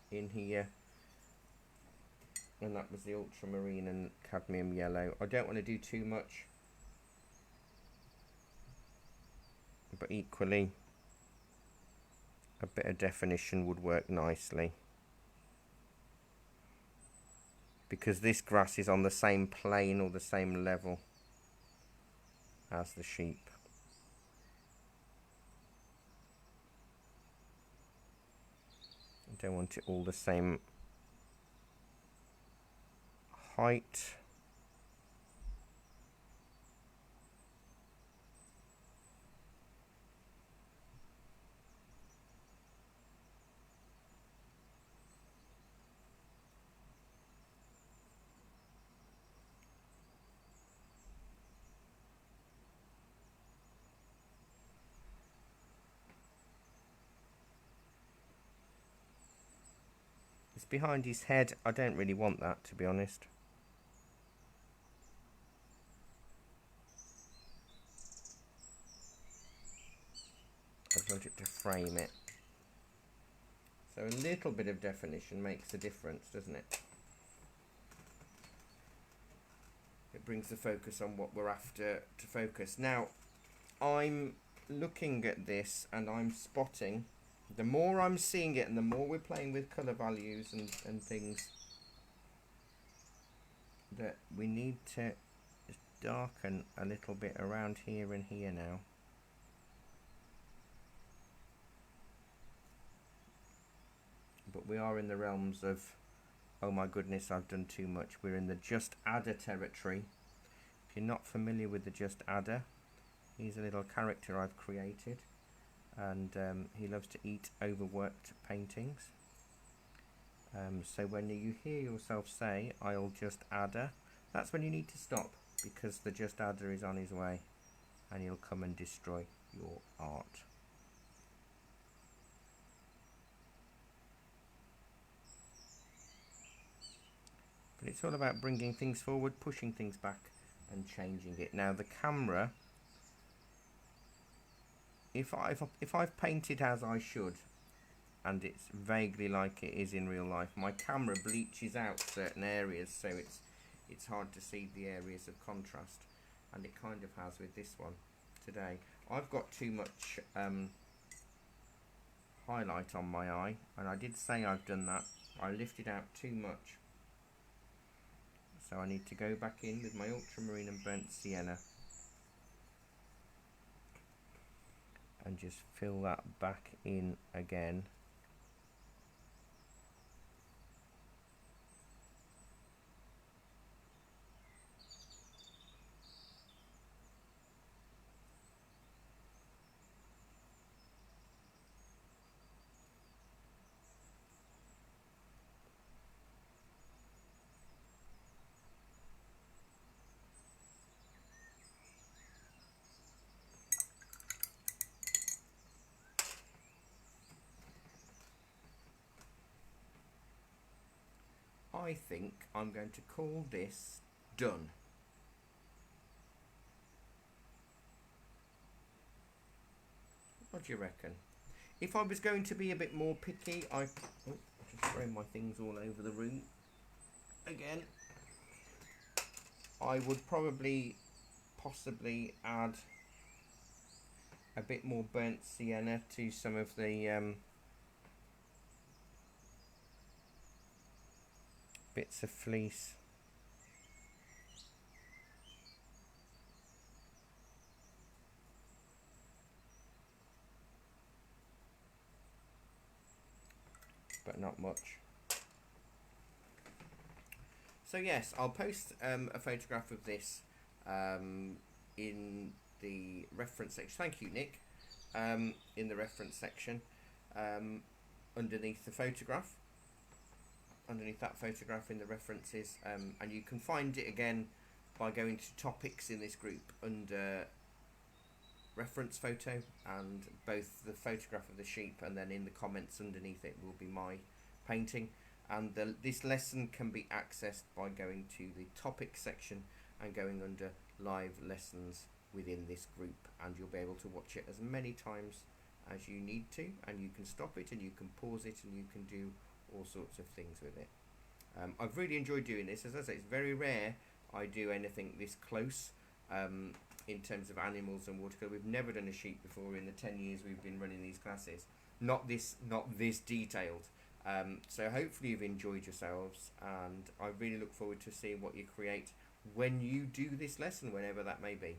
in here, and that was the ultramarine and cadmium yellow. I don't want to do too much, but equally a bit of definition would work nicely, because this grass is on the same plane or the same level as the sheep. I don't want it all the same height. It's behind his head. I don't really want that, to be honest. I just want it to frame it. So a little bit of definition makes a difference, doesn't it? It brings the focus on what we're after to focus. Now, I'm looking at this and I'm spotting, the more I'm seeing it and the more we're playing with colour values and things, that we need to just darken a little bit around here and here now. But we are in the realms of, oh my goodness, I've done too much. We're in the just adder territory. If you're not familiar with the just adder, He's a little character I've created, and he loves to eat overworked paintings. So when you hear yourself say, "I'll just adder," that's when you need to stop, because the just adder is on his way and he'll come and destroy your art. But it's all about bringing things forward, pushing things back and changing it. Now the camera, if I've painted as I should, and it's vaguely like it is in real life, my camera bleaches out certain areas, so it's hard to see the areas of contrast, and it kind of has with this one today. I've got too much highlight on my eye, and I did say I've done that. I lifted out too much, so I need to go back in with my ultramarine and burnt sienna and just fill that back in again. I think I'm going to call this done. What do you reckon? If I was going to be a bit more picky, I just throw my things all over the room again. I would possibly add a bit more burnt sienna to some of the bits of fleece. But not much. So yes, I'll post a photograph of this in the reference section. Thank you, Nick. In the reference section, underneath the photograph, underneath that photograph in the references, and you can find it again by going to topics in this group under reference photo, and both the photograph of the sheep and then in the comments underneath it will be my painting. And this lesson can be accessed by going to the topic section and going under live lessons within this group, and you'll be able to watch it as many times as you need to, and you can stop it and you can pause it and you can do all sorts of things with it. I've really enjoyed doing this. As I say, it's very rare I do anything this close in terms of animals and watercolour. We've never done a sheep before in the 10 years we've been running these classes. Not this detailed. So hopefully you've enjoyed yourselves, and I really look forward to seeing what you create when you do this lesson, whenever that may be.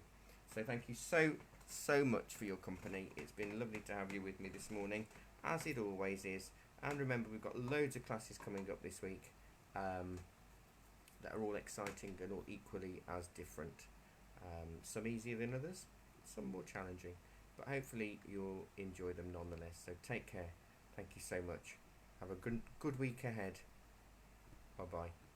So thank you so much for your company. It's been lovely to have you with me this morning, as it always is. And remember, we've got loads of classes coming up this week that are all exciting and all equally as different. Some easier than others, some more challenging, but hopefully you'll enjoy them nonetheless. So take care. Thank you so much. Have a good week ahead. Bye bye.